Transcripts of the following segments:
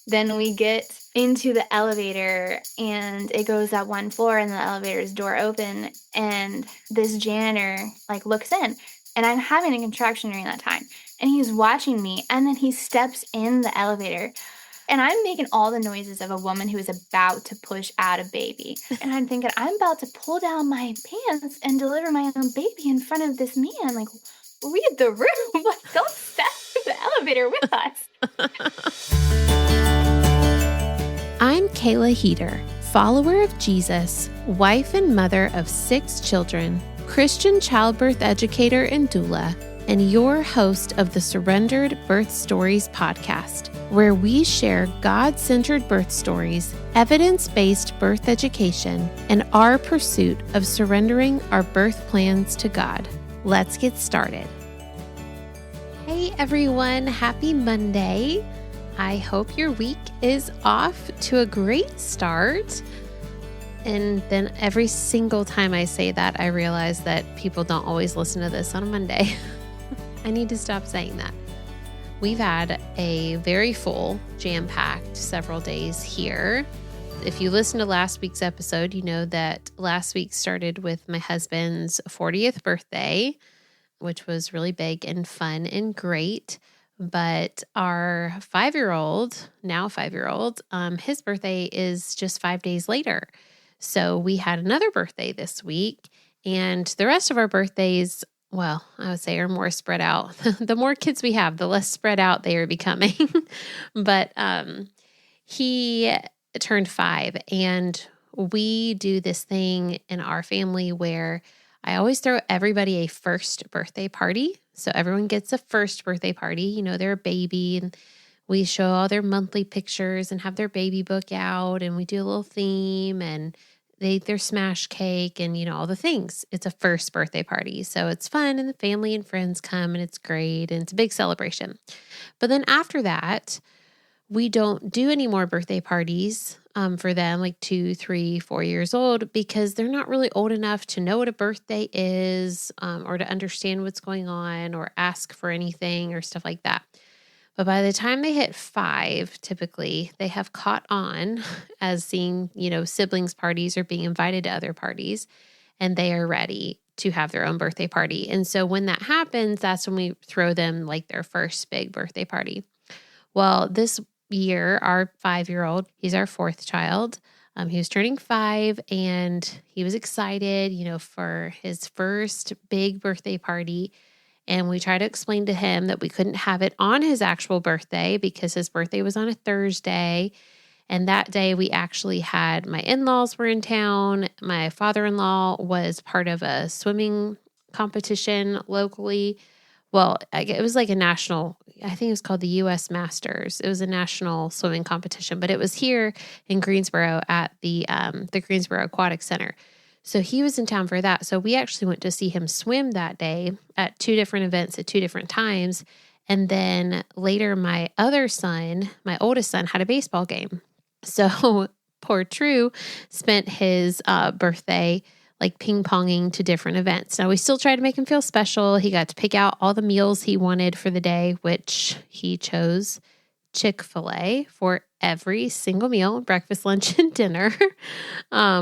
Then we get into the elevator and it goes up one floor and the elevator's door open and this janitor like looks in and I'm having a contraction during that time and he's watching me and then he steps in the elevator and I'm making all the noises of a woman who is about to push out a baby. And I'm thinking, I'm about to pull down my pants and deliver my own baby in front of this man. Like, read the room. Like, don't step in the elevator with us. I'm Kayla Heater, follower of Jesus, wife and mother of 6 children, Christian childbirth educator and doula, and your host of the Surrendered Birth Stories podcast, where we share God-centered birth stories, evidence-based birth education, and our pursuit of surrendering our birth plans to God. Let's get started. Hey everyone, happy Monday. I hope your week is off to a great start. And then every single time I say that, I realize that people don't always listen to this on a Monday. I need to stop saying that. We've had a very full, jam-packed several days here. If you listened to last week's episode, you know that last week started with my husband's 40th birthday, which was really big and fun and great. But our 5-year-old, now 5-year-old, his birthday is just 5 days later. So we had another birthday this week, and the rest of our birthdays, well, I would say are more spread out. The more kids we have, the less spread out they are becoming. But he turned 5, and we do this thing in our family where I always throw everybody a first birthday party. So everyone gets a first birthday party. You know, they're a baby, and we show all their monthly pictures and have their baby book out, and we do a little theme, and they eat their smash cake and, you know, all the things. It's a first birthday party. So it's fun, and the family and friends come, and it's great, and it's a big celebration. But then after that, we don't do any more birthday parties for them, like 2, 3, 4 years old, because they're not really old enough to know what a birthday is or to understand what's going on or ask for anything or stuff like that. But by the time they hit 5, typically, they have caught on as seeing, you know, siblings parties or being invited to other parties, and they are ready to have their own birthday party. And so when that happens, that's when we throw them like their first big birthday party. Well, this year, our 5-year-old, he's our 4th child. He was turning 5 and he was excited, you know, for his first big birthday party. And we tried to explain to him that we couldn't have it on his actual birthday because his birthday was on a Thursday. And that day we actually had, my in-laws were in town. My father-in-law was part of a swimming competition locally. Well, it was like a national, I think it was called the U.S. Masters. It was a national swimming competition, but it was here in Greensboro at the Greensboro Aquatic Center. So he was in town for that. So we actually went to see him swim that day at 2 different events at 2 different times. And then later, my other son, my oldest son, had a baseball game. So poor True spent his birthday like ping-ponging to different events. Now, we still tried to make him feel special. He got to pick out all the meals he wanted for the day, which he chose Chick-fil-A for every single meal, breakfast, lunch, and dinner,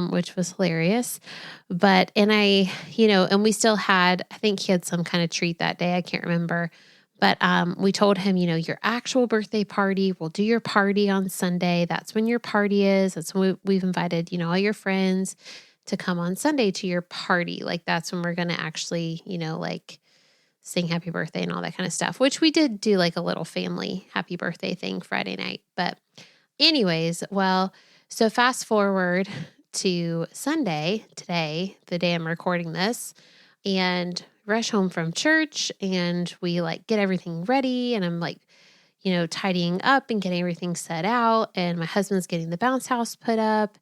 which was hilarious. And we still had, I think he had some kind of treat that day. I can't remember. But we told him, you know, your actual birthday party, we'll do your party on Sunday. That's when your party is. That's when we've invited, you know, all your friends to come on Sunday to your party. Like that's when we're going to actually, you know, like sing happy birthday and all that kind of stuff, which we did do like a little family happy birthday thing Friday night. But anyways, well, so fast forward to Sunday today, the day I'm recording this, and rush home from church and we like get everything ready and I'm like, you know, tidying up and getting everything set out and my husband's getting the bounce house put up.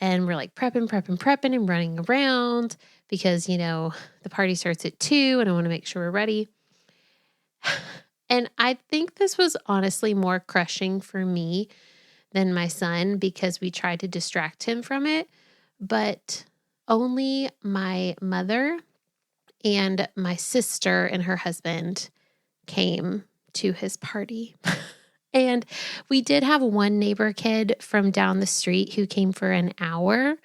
And we're like prepping and running around because, you know, the party starts at 2 and I want to make sure we're ready. And I think this was honestly more crushing for me than my son because we tried to distract him from it. But only my mother and my sister and her husband came to his party. And we did have one neighbor kid from down the street who came for an hour,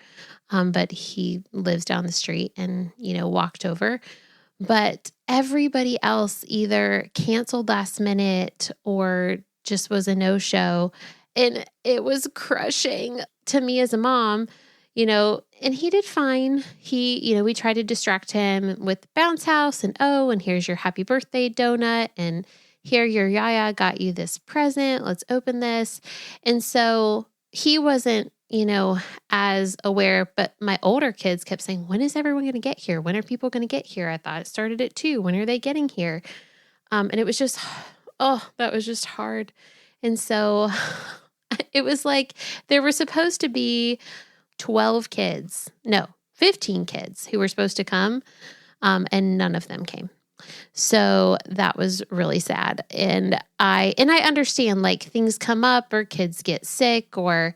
but he lives down the street and, walked over. But everybody else either canceled last minute or just was a no-show. And it was crushing to me as a mom, and he did fine. We tried to distract him with bounce house and here's your happy birthday donut. And here your yaya got you this present. Let's open this. And so he wasn't, as aware, but my older kids kept saying, when is everyone going to get here? When are people going to get here? I thought it started at 2. When are they getting here? And it was just, that was just hard. And so it was like there were supposed to be 15 kids who were supposed to come, and none of them came. So that was really sad. And I understand, like, things come up or kids get sick or,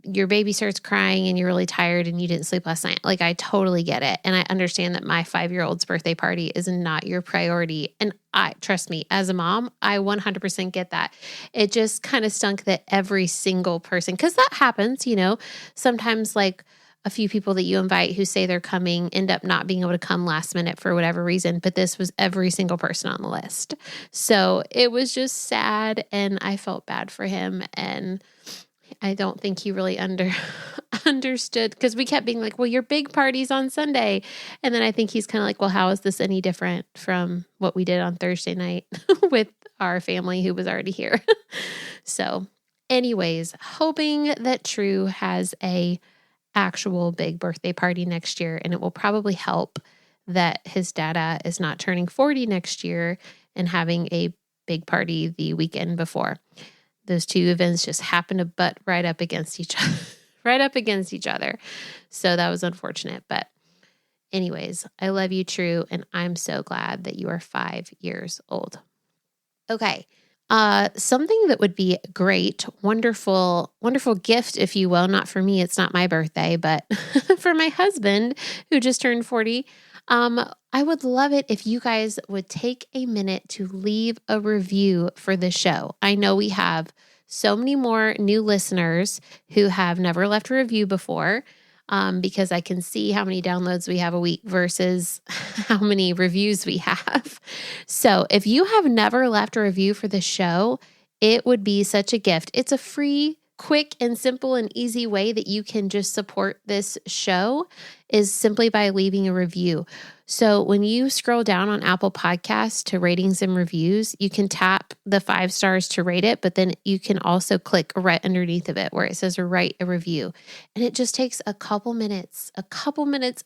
your baby starts crying and you're really tired and you didn't sleep last night. Like, I totally get it. And I understand that my 5-year-old's birthday party is not your priority. And trust me, as a mom, I 100% get that. It just kind of stunk that every single person, because that happens, sometimes, like, a few people that you invite who say they're coming end up not being able to come last minute for whatever reason, but this was every single person on the list. So it was just sad and I felt bad for him. And I don't think he really understood, because we kept being like, well, your big party's on Sunday. And then I think he's kind of like, well, how is this any different from what we did on Thursday night with our family who was already here? So anyways, hoping that True has a actual big birthday party next year, and it will probably help that his dada is not turning 40 next year and having a big party the weekend before. Those two events just happened to butt right up against each other. So that was unfortunate. But anyways, I love you, True, and I'm so glad that you are 5 years old. Okay. Something that would be great, wonderful, wonderful gift, if you will. Not for me, it's not my birthday, but for my husband who just turned 40. I would love it if you guys would take a minute to leave a review for the show. I know we have so many more new listeners who have never left a review before, because I can see how many downloads we have a week versus how many reviews we have. So if you have never left a review for the show, it would be such a gift. It's a free, quick, and simple and easy way that you can just support this show is simply by leaving a review. So when you scroll down on Apple Podcasts to ratings and reviews, you can tap the 5 stars to rate it, but then you can also click right underneath of it where it says write a review. And it just takes a couple minutes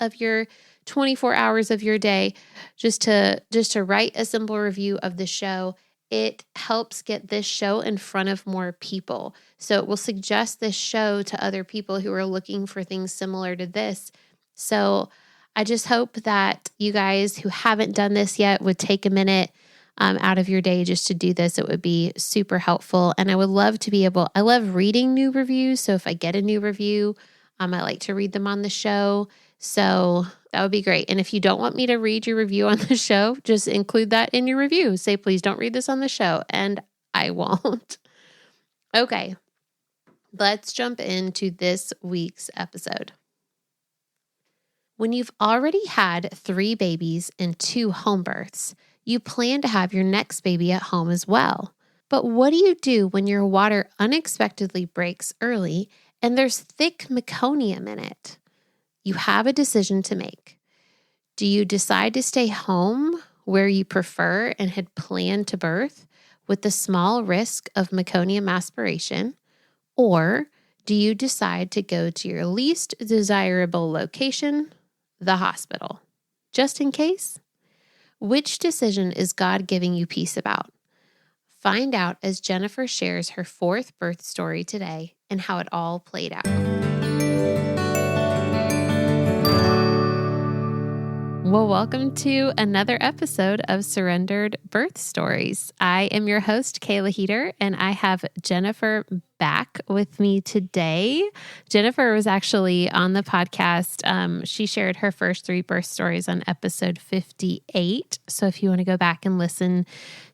of your 24 hours of your day just to write a simple review of the show. It helps get this show in front of more people. So it will suggest this show to other people who are looking for things similar to this. So I just hope that you guys who haven't done this yet would take a minute out of your day just to do this. It would be super helpful. And I would love to I love reading new reviews. So if I get a new review, I like to read them on the show. So that would be great. And if you don't want me to read your review on the show, just include that in your review. Say, please don't read this on the show. And I won't. Okay, let's jump into this week's episode. When you've already had 3 babies and 2 home births, you plan to have your next baby at home as well. But what do you do when your water unexpectedly breaks early and there's thick meconium in it? You have a decision to make. Do you decide to stay home where you prefer and had planned to birth with the small risk of meconium aspiration? Or do you decide to go to your least desirable location, the hospital, just in case? Which decision is God giving you peace about? Find out as Jennifer shares her 4th birth story today and how it all played out. Well, welcome to another episode of Surrendered Birth Stories. I am your host, Kayla Heater, and I have Jennifer back with me today. Jennifer was actually on the podcast. She shared her first 3 birth stories on episode 58. So if you want to go back and listen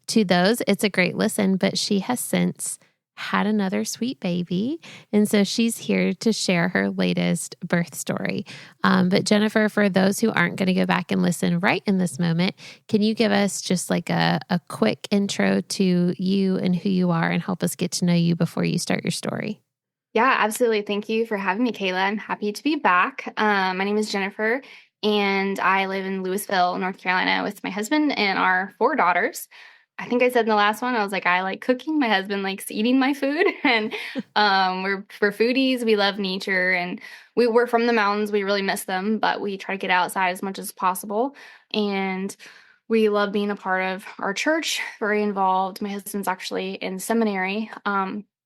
to those, it's a great listen, but she has since had another sweet baby. And so she's here to share her latest birth story. But Jennifer, for those who aren't going to go back and listen right in this moment, can you give us just like a quick intro to you and who you are and help us get to know you before you start your story? Yeah, absolutely. Thank you for having me, Kayla. I'm happy to be back. My name is Jennifer, and I live in Louisville, North Carolina, with my husband and our 4 daughters. I think I said in the last one, I was like, I like cooking. My husband likes eating my food, and we're foodies. We love nature, and we're from the mountains. We really miss them, but we try to get outside as much as possible. And we love being a part of our church. Very involved. My husband's actually in seminary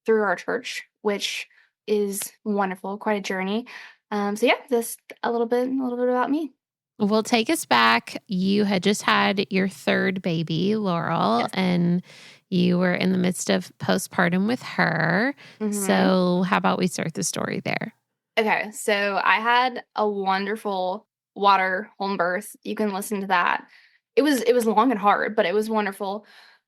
through our church, which is wonderful. Quite a journey. So yeah, just a little bit about me. Well, take us back. You had just had your 3rd baby, Laurel, Yes. and you were in the midst of postpartum with her. hmm So, how about we start the story there? Okay, so I had a wonderful water home birth. You can listen to that. It was long and hard, but it was wonderful.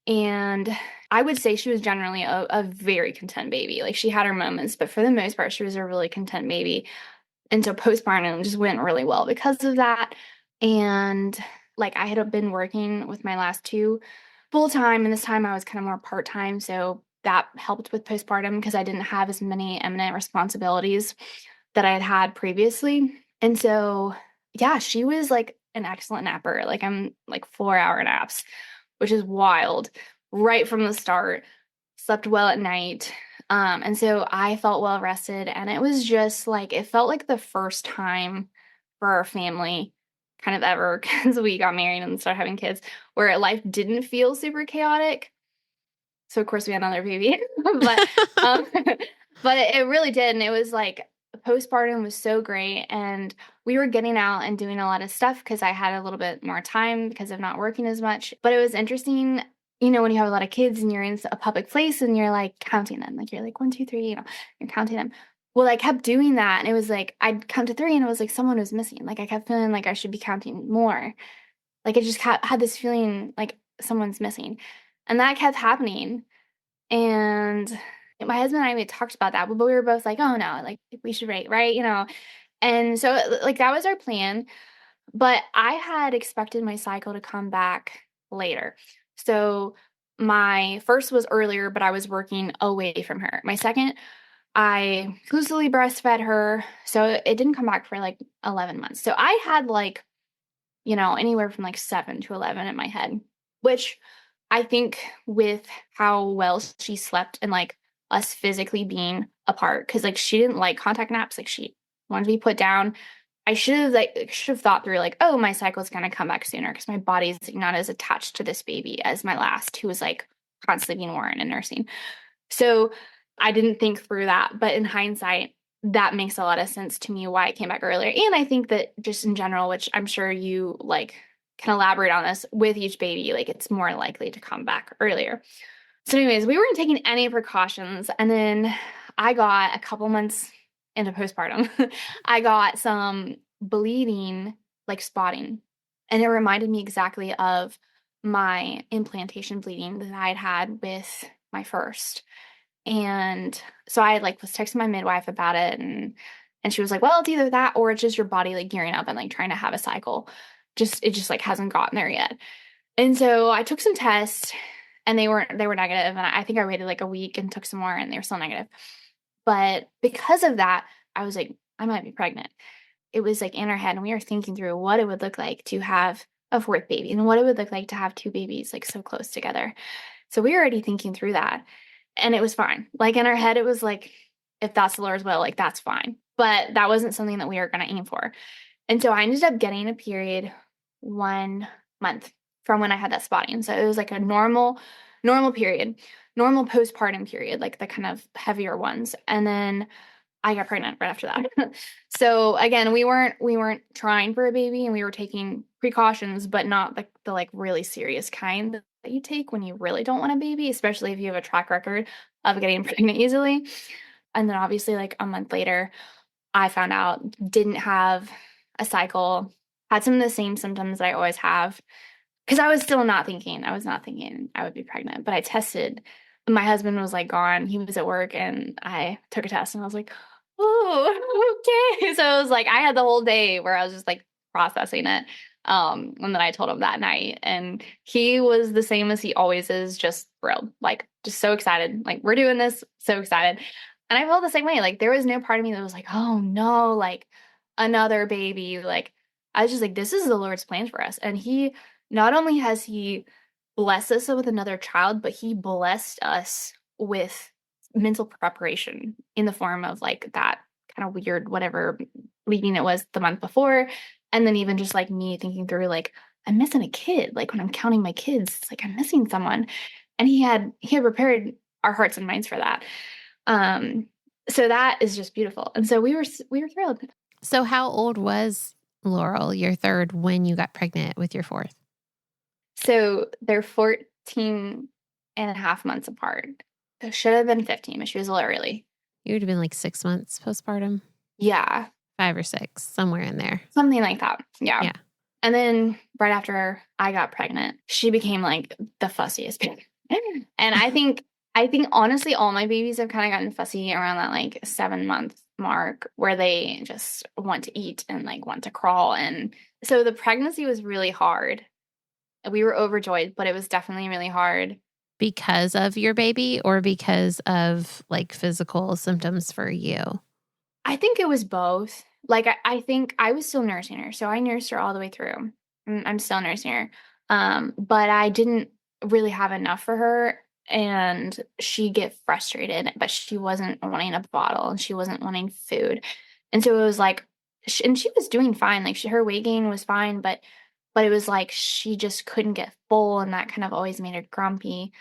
And I would say she was generally a very content baby. Like she had her moments, but for the most part, she was a really content baby. And so postpartum just went really well because of that. And like I had been working with my last 2 full time, and this time I was kind of more part time. So that helped with postpartum because I didn't have as many eminent responsibilities that I had had previously. And so, yeah, she was like an excellent napper. Like I'm like 4-hour naps, which is wild right from the start. Slept well at night. And so I felt well rested. And it was just like, it felt like the first time for our family kind of ever, because we got married and started having kids, where life didn't feel super chaotic. So of course we had another baby, but um, but it really did, and it was like postpartum was so great, and we were getting out and doing a lot of stuff because I had a little bit more time because of not working as much. But it was interesting, when you have a lot of kids and you're in a public place and you're like counting them, like you're like 1, 2, 3, you're counting them. Well, I kept doing that, and it was like I'd count to 3, and it was like someone was missing. Like I kept feeling like I should be counting more. Like I just had this feeling like someone's missing, and that kept happening. And my husband and I, we talked about that, but we were both like, "Oh, no, like, we should rate, right?" And so, like, that was our plan, but I had expected my cycle to come back later. So, my first was earlier, but I was working away from her. My second, I exclusively breastfed her, so it didn't come back for, like, 11 months. So, I had, like, anywhere from, like, 7 to 11 in my head, which I think with how well she slept and, like, us physically being apart, because like, she didn't like contact naps, like, she wanted to be put down. I should have thought through, like, "Oh, my cycle's gonna come back sooner because my body's not as attached to this baby as my last, who was, like, constantly being worn and nursing." So, I didn't think through that, but in hindsight, that makes a lot of sense to me why it came back earlier, and I think that just in general, which I'm sure you, like, can elaborate on this, with each baby, like, it's more likely to come back earlier. So anyways, we weren't taking any precautions, and then I got a couple months into postpartum, I got some bleeding, like spotting, and it reminded me exactly of my implantation bleeding that I'd had with my first. And so I like was texting my midwife about it, and she was like, "Well, it's either that or it's just your body like gearing up and like trying to have a cycle. It just like hasn't gotten there yet." And so I took some tests, and they were negative, and I think I waited like a week and took some more, and they were still negative. But because of that, I was like, I might be pregnant. It was like in our head, and we were thinking through what it would look like to have a 4th baby and what it would look like to have 2 babies like so close together. So we were already thinking through that, and it was fine. Like in our head, it was like, if that's the Lord's will, like that's fine. But that wasn't something that we were going to aim for. And so I ended up getting a period 1 month from when I had that spotting. So it was like a normal period, normal postpartum period, like the kind of heavier ones. And then I got pregnant right after that. So again, we weren't trying for a baby, and we were taking precautions, but not the like really serious kind that you take when you really don't want a baby, especially if you have a track record of getting pregnant easily. And then obviously like a month later, I found out didn't have a cycle, had some of the same symptoms that I always have. Because I was not thinking I would be pregnant, but I tested. My husband was like gone. He was at work and I took a test and I was like, oh, okay. So it was like I had the whole day where I was just like processing it. And then I told him that night and he was the same as he always is, just thrilled, like just so excited. Like we're doing this, so excited. And I felt the same way. Like there was no part of me that was like, oh no, like another baby. Like I was just like, this is the Lord's plan for us. And he not only has he blessed us with another child, but he blessed us with mental preparation in the form of like that kind of weird, whatever bleeding it was the month before. And then even just like me thinking through, like, I'm missing a kid. Like when I'm counting my kids, it's like I'm missing someone. And he had prepared our hearts and minds for that. Um, so that is just beautiful. And so we were thrilled. So how old was Laurel, your third, when you got pregnant with your fourth? So they're 14 and a half months apart. So it should have been 15, but she was a little early. You would have been like 6 months postpartum, Yeah, 5 or 6, somewhere in there. something like that. Yeah. Yeah. And then right after I got pregnant, she became like the fussiest baby. And I think honestly, all my babies have kind of gotten fussy around that like 7 month mark where they just want to eat and like want to crawl. And so the pregnancy was really hard. We were overjoyed, but it was definitely really hard. Because of your baby or because of like physical symptoms for you? I think it was both. Like I think I was still nursing her, so I nursed her all the way through. I'm still nursing her, but I didn't really have enough for her, and she'd get frustrated. But she wasn't wanting a bottle, and she wasn't wanting food, and so it was like, and she was doing fine. Like her weight gain was fine, but it was like she just couldn't get full, and that kind of always made her grumpy.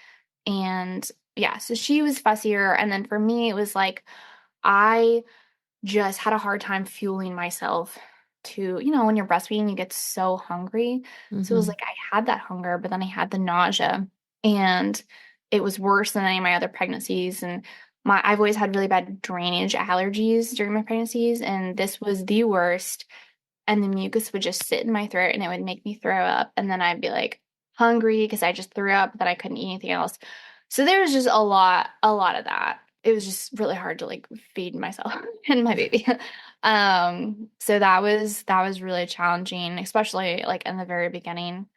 And yeah, so she was fussier, and then for me, it was like I just had a hard time fueling myself to, when you're breastfeeding, you get so hungry. So it was Mm-hmm. like I had that hunger, but then I had the nausea, and it was worse than any of my other pregnancies. And I've always had really bad drainage allergies during my pregnancies, and this was the worst. And the mucus would just sit in my throat and it would make me throw up. And then I'd be like hungry because I just threw up, that I couldn't eat anything else. So there was just a lot of that. It was just really hard to like feed myself and my baby. So that was really challenging, especially like in the very beginning.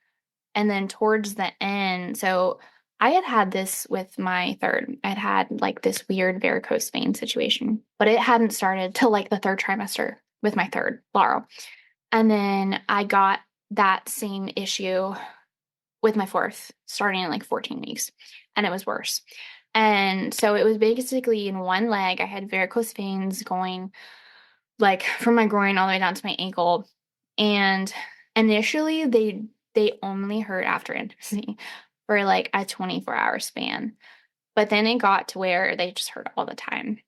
And then towards the end, so I had this with my third. I'd had like this weird varicose vein situation, but it hadn't started till like the third trimester with my third, Laurel. And then I got that same issue with my fourth, starting in like 14 weeks, and it was worse. And so it was basically in one leg, I had varicose veins going like from my groin all the way down to my ankle. And initially they only hurt after intimacy for like a 24-hour span. But then it got to where they just hurt all the time.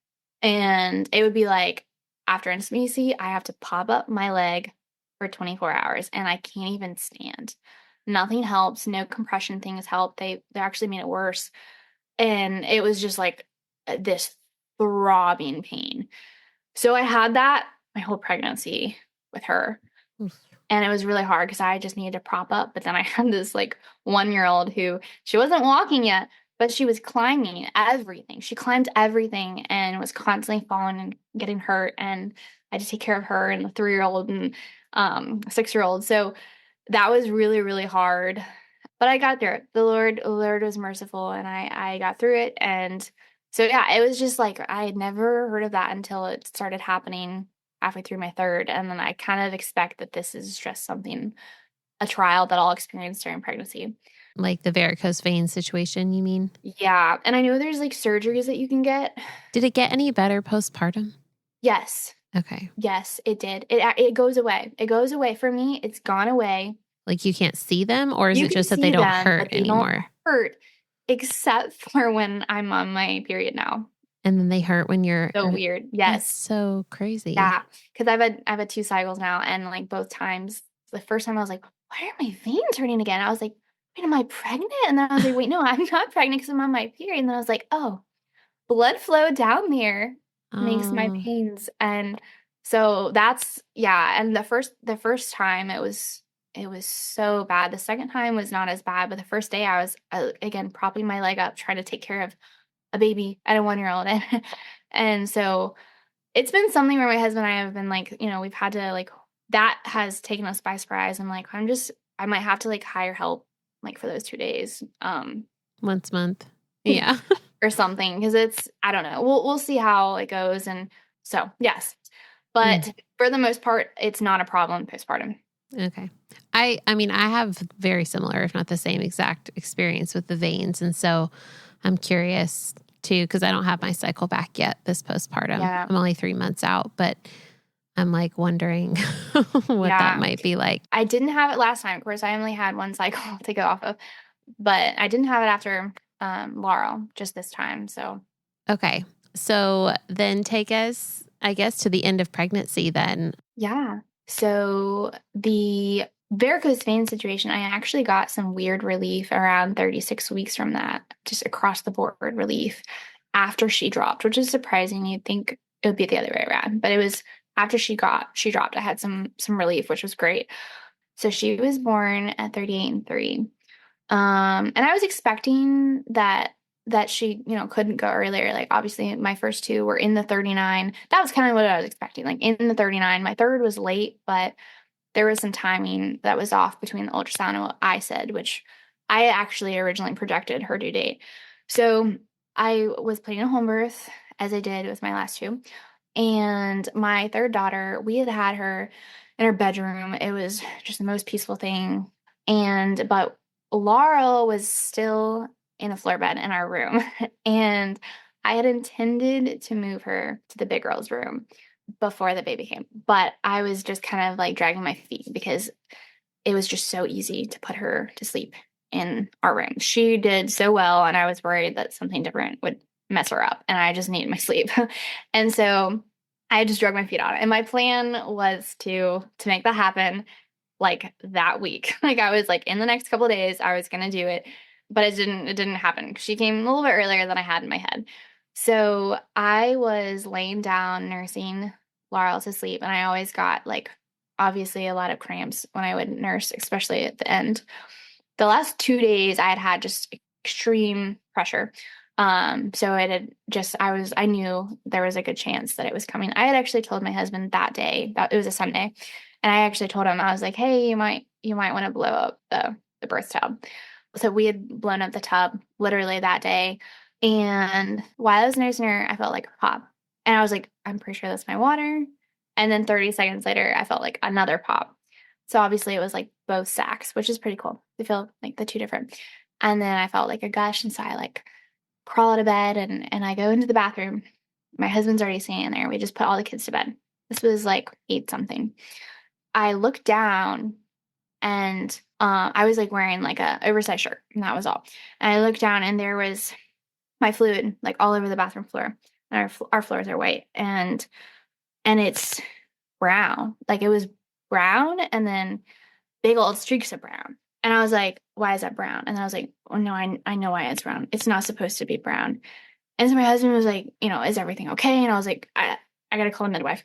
And it would be like after intimacy, I have to pop up my leg for 24 hours and I can't even stand. Nothing helps. No compression things help. They actually made it worse. And it was just like this throbbing pain. So I had that my whole pregnancy with her. Oof. And it was really hard because I just needed to prop up. But then I had this like 1-year-old who she wasn't walking yet, but she was climbing everything. She climbed everything and was constantly falling and getting hurt. And I had to take care of her and the 3-year-old and 6-year-old. So that was really, really hard. But I got through it. The Lord was merciful, and I got through it. And so yeah, it was just like I had never heard of that until it started happening halfway through my third. And then I kind of expect that this is just something, a trial that I'll experience during pregnancy. Like the varicose vein situation, you mean? Yeah. And I know there's like surgeries that you can get. Did it get any better postpartum? Yes. Okay. Yes, it did. It goes away. It goes away for me. It's gone away. Like you can't see them, or is You it can just that see they don't them, hurt but they don't anymore? hurt, except for when I'm on my period now. And then they hurt when you're, So weird. that's Yes. so crazy. Yeah. Because I've had 2 cycles now, and like both times, the first time I was like, why are my veins hurting again? I was like, wait, am I pregnant? And then I was like, wait, no, I'm not pregnant because I'm on my period. And then I was like, oh, blood flow down there makes my Oh, pains. And so that's, yeah. And the first time it was so bad. The second time was not as bad, but the first day I was again propping my leg up trying to take care of a baby at a 1-year-old. And so it's been something where my husband and I have been like, we've had to like, that has taken us by surprise. I'm like, I might have to like hire help like for those 2 days. once a month. Yeah. Or something, because I don't know. We'll see how it goes. And so yes. Mm, But for the most part, it's not a problem postpartum. okay. I mean, I have very similar, if not the same exact experience with the veins. And so I'm curious too, because I don't have my cycle back yet this postpartum. Yeah. I'm only 3 months out, but I'm like wondering what that Yeah. might be like. I didn't have it last time. Of course, I only had one cycle to go off of, but I didn't have it after Laurel just this time. So Okay. So then take us, I guess, to the end of pregnancy then. yeah. So the varicose vein situation, I actually got some weird relief around 36 weeks from that, just across the board relief after she dropped, which is surprising. You'd think it would be the other way around, but it was after she dropped, I had some relief, which was great. So she was born at 38 and 3. And I was expecting that she, couldn't go earlier. Like obviously my first two were in the 39. That was kind of what I was expecting, like in the 39. My third was late, but there was some timing that was off between the ultrasound and what I said, which I actually originally projected her due date. So I was planning a home birth as I did with my last two. And my third daughter, we had her in her bedroom. It was just the most peaceful thing. But Laurel was still in a floor bed in our room. And I had intended to move her to the big girl's room before the baby came. But I was just kind of like dragging my feet because it was just so easy to put her to sleep in our room. She did so well, and I was worried that something different would mess her up, and I just needed my sleep. And so I just drug my feet on it. And my plan was to make that happen like that week. Like I was like in the next couple of days I was gonna do it, but it didn't happen. She came a little bit earlier than I had in my head. So I was laying down nursing Laurel to sleep, and I always got like obviously a lot of cramps when I would nurse, especially at the end. The last 2 days I had just extreme pressure. So it had just, I knew there was a good chance that it was coming. I had actually told my husband that day that it was a Sunday. And I actually told him, I was like, hey, you might want to blow up the birth tub. So we had blown up the tub literally that day. And while I was nursing her, I felt like a pop. And I was like, I'm pretty sure that's my water. And then 30 seconds later, I felt like another pop. So obviously it was like both sacks, which is pretty cool. They feel like the two different. And then I felt like a gush. And so I like crawl out of bed and I go into the bathroom. My husband's already staying there. We just put all the kids to bed. This was like 8 something. I looked down and I was like wearing like a oversized shirt, and that was all. And I looked down and there was my fluid like all over the bathroom floor. And our floors are white, and it's brown. Like it was brown and then big old streaks of brown. And I was like, why is that brown? And I was like, oh no, I know why it's brown. It's not supposed to be brown. And so my husband was like, is everything okay? And I was like, I gotta call a midwife.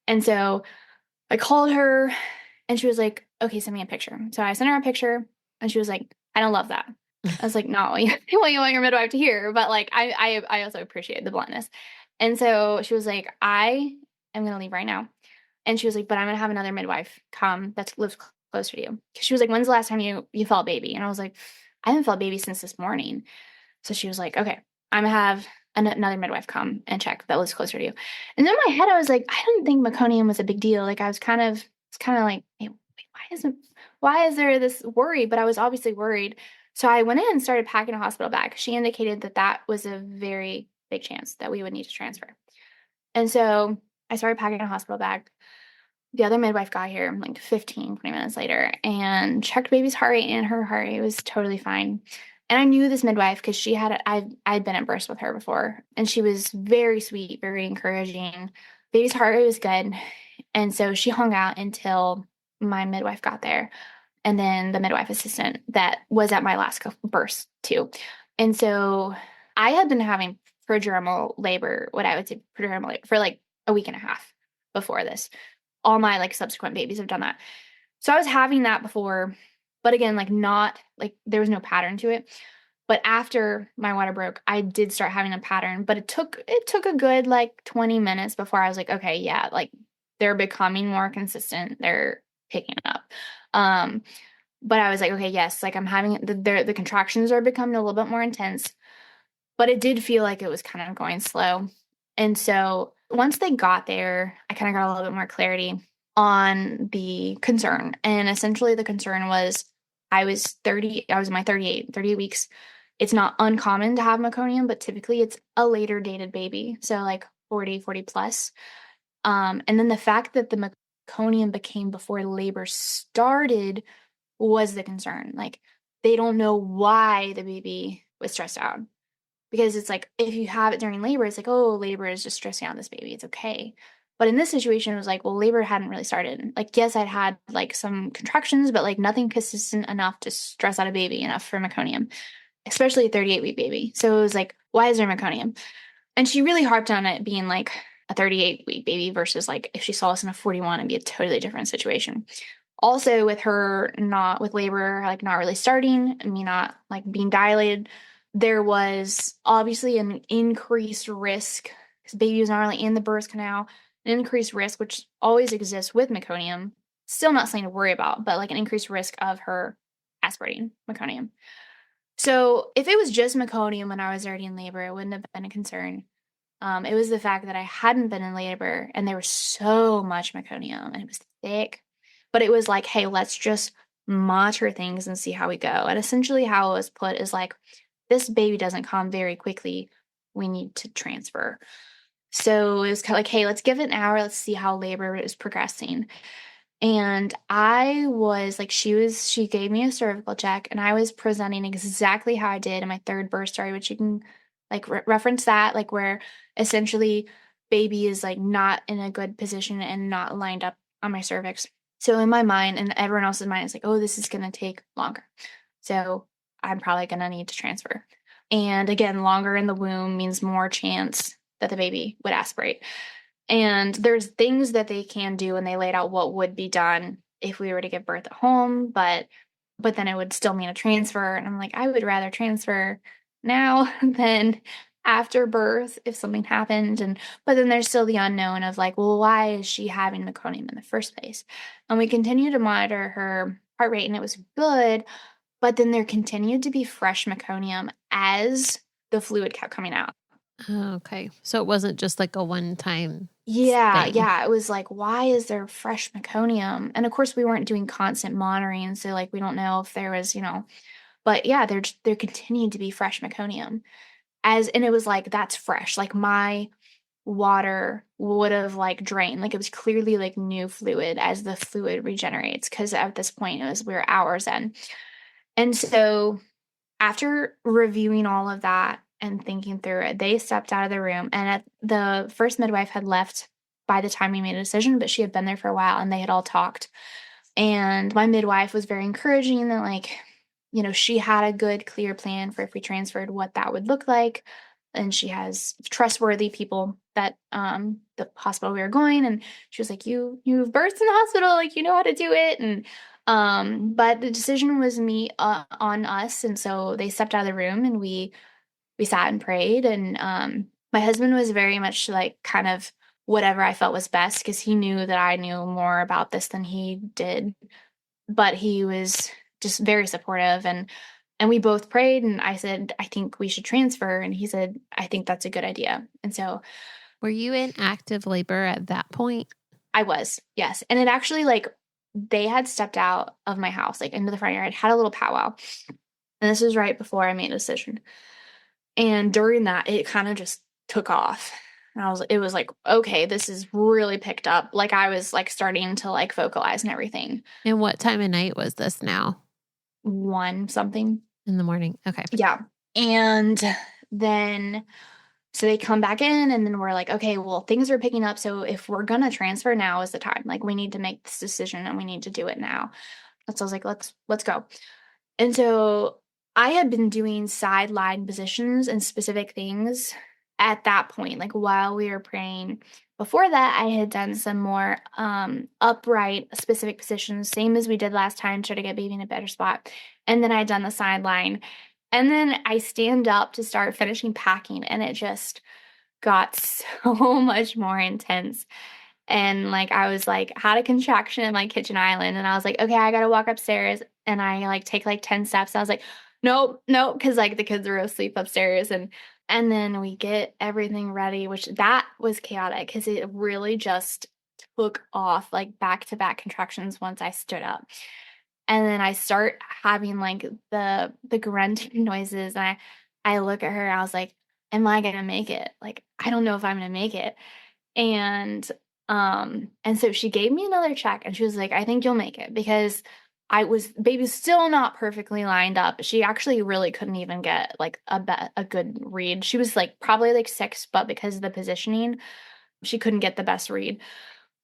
And so I called her, and she was like, okay, send me a picture. So I sent her a picture, and she was like, I don't love that. I was like, not what you want your midwife to hear, but like I also appreciate the bluntness. And so she was like, I am gonna leave right now. And she was like, but I'm gonna have another midwife come that lives closer to you. Because she was like, when's the last time you felt baby? And I was like, I haven't felt baby since this morning. So she was like, okay, I'm gonna have another midwife come and check that lives closer to you. And in my head, I was like, I didn't think meconium was a big deal. Like it's kind of like, hey, wait, why is there this worry? But I was obviously worried. So I went in and started packing a hospital bag. She indicated that was a very big chance that we would need to transfer. And so I started packing a hospital bag. The other midwife got here like 15, 20 minutes later and checked baby's heart rate, and her heart rate was totally fine. And I knew this midwife because I'd been at births with her before, and she was very sweet, very encouraging. Baby's heart rate was good, and so she hung out until my midwife got there, and then the midwife assistant that was at my last birth too. And so I had been having prodromal labor, what I would say prodromal labor, for like a week and a half before this. All my like subsequent babies have done that. So I was having that before, but again, like not like there was no pattern to it. But after my water broke, I did start having a pattern, but it took a good like 20 minutes before I was like, okay, yeah, like they're becoming more consistent. They're picking up. Um, but I was like, okay, yes, like I'm having the contractions are becoming a little bit more intense, but it did feel like it was kind of going slow. And so once they got there, I kind of got a little bit more clarity on the concern. And essentially the concern was I was in my 38 weeks. It's not uncommon to have meconium, but typically it's a later dated baby. So like 40 plus. And then the fact that the meconium became before labor started was the concern. Like they don't know why the baby was stressed out. Because it's like, if you have it during labor, it's like, oh, labor is just stressing out this baby. It's okay. But in this situation, it was like, well, labor hadn't really started. Like, yes, I'd had like some contractions, but like nothing consistent enough to stress out a baby enough for meconium, especially a 38-week baby. So it was like, why is there meconium? And she really harped on it being like a 38-week baby versus like if she saw us in a 41, it'd be a totally different situation. Also, with her not with labor, like not really starting, me not like being dilated, there was obviously an increased risk because baby was not really in the birth canal, an increased risk, which always exists with meconium. Still not something to worry about, but like an increased risk of her aspirating meconium. So if it was just meconium when I was already in labor, it wouldn't have been a concern. It was the fact that I hadn't been in labor and there was so much meconium and it was thick. But it was like, hey, let's just monitor things and see how we go. And essentially, how it was put is like, this baby doesn't come very quickly. We need to transfer. So it was kind of like, hey, let's give it an hour. Let's see how labor is progressing. And I was like, she gave me a cervical check and I was presenting exactly how I did in my third birth story, which you can like reference that, like where essentially baby is like not in a good position and not lined up on my cervix. So in my mind and everyone else's mind, it's like, oh, this is going to take longer. So I'm probably going to need to transfer. And again, longer in the womb means more chance that the baby would aspirate. And there's things that they can do, and they laid out what would be done if we were to give birth at home, but then it would still mean a transfer. And I'm like, I would rather transfer now than after birth if something happened. And but then there's still the unknown of like, well, why is she having meconium in the first place? And we continued to monitor her heart rate, and it was good. But then there continued to be fresh meconium as the fluid kept coming out. Oh, okay. So it wasn't just like a one-time Yeah, thing. yeah. It was like, why is there fresh meconium? And of course, we weren't doing constant monitoring, so like we don't know if there was, but yeah, there continued to be fresh meconium. And it was like that's fresh. Like my water would have like drained. Like it was clearly like new fluid as the fluid regenerates because at this point we were hours in. And so after reviewing all of that and thinking through it, they stepped out of the room. And the first midwife had left by the time we made a decision, but she had been there for a while and they had all talked. And my midwife was very encouraging that, like, she had a good, clear plan for if we transferred, what that would look like. And she has trustworthy people that the hospital we were going. And she was like, you've birthed in the hospital, like you know how to do it. And but the decision was on us, and so they stepped out of the room, and we sat and prayed. And my husband was very much like kind of whatever I felt was best because he knew that I knew more about this than he did, but he was just very supportive. And we both prayed, and I said, I think we should transfer, and he said, I think that's a good idea. And so Were you in active labor at that point? I was, yes. And it actually like they had stepped out of my house, like into the front yard, had a little powwow. And this was right before I made a decision. And during that, it kind of just took off. And it was like, okay, this is really picked up. Like I was like starting to like vocalize and everything. And what time of night was this now? One something. In the morning. Okay. Yeah. And then so they come back in and then we're like, okay, well, things are picking up. So if we're going to transfer, now is the time. Like we need to make this decision and we need to do it now. And so I was like, let's go. And so I had been doing sideline positions and specific things at that point, like while we were praying. Before that, I had done some more upright specific positions, same as we did last time, try to get baby in a better spot. And then I had done the sideline. And then I stand up to start finishing packing, and it just got so much more intense. And, like, I was, like, had a contraction in my kitchen island, and I was like, "Okay, I gotta walk upstairs," and I, like, take, like, 10 steps, and I was like, "Nope, nope," because like, the kids were asleep upstairs, and then we get everything ready, which that was chaotic because it really just took off, like, back-to-back contractions once I stood up. And then I start having, like, the grunting noises, and I look at her, I was like, "Am I gonna make it? Like, I don't know if I'm gonna make it." And, and so she gave me another check, and she was like, "I think you'll make it," because baby's still not perfectly lined up. She actually really couldn't even get, like, a good read. She was, like, probably, like, 6, but because of the positioning, she couldn't get the best read.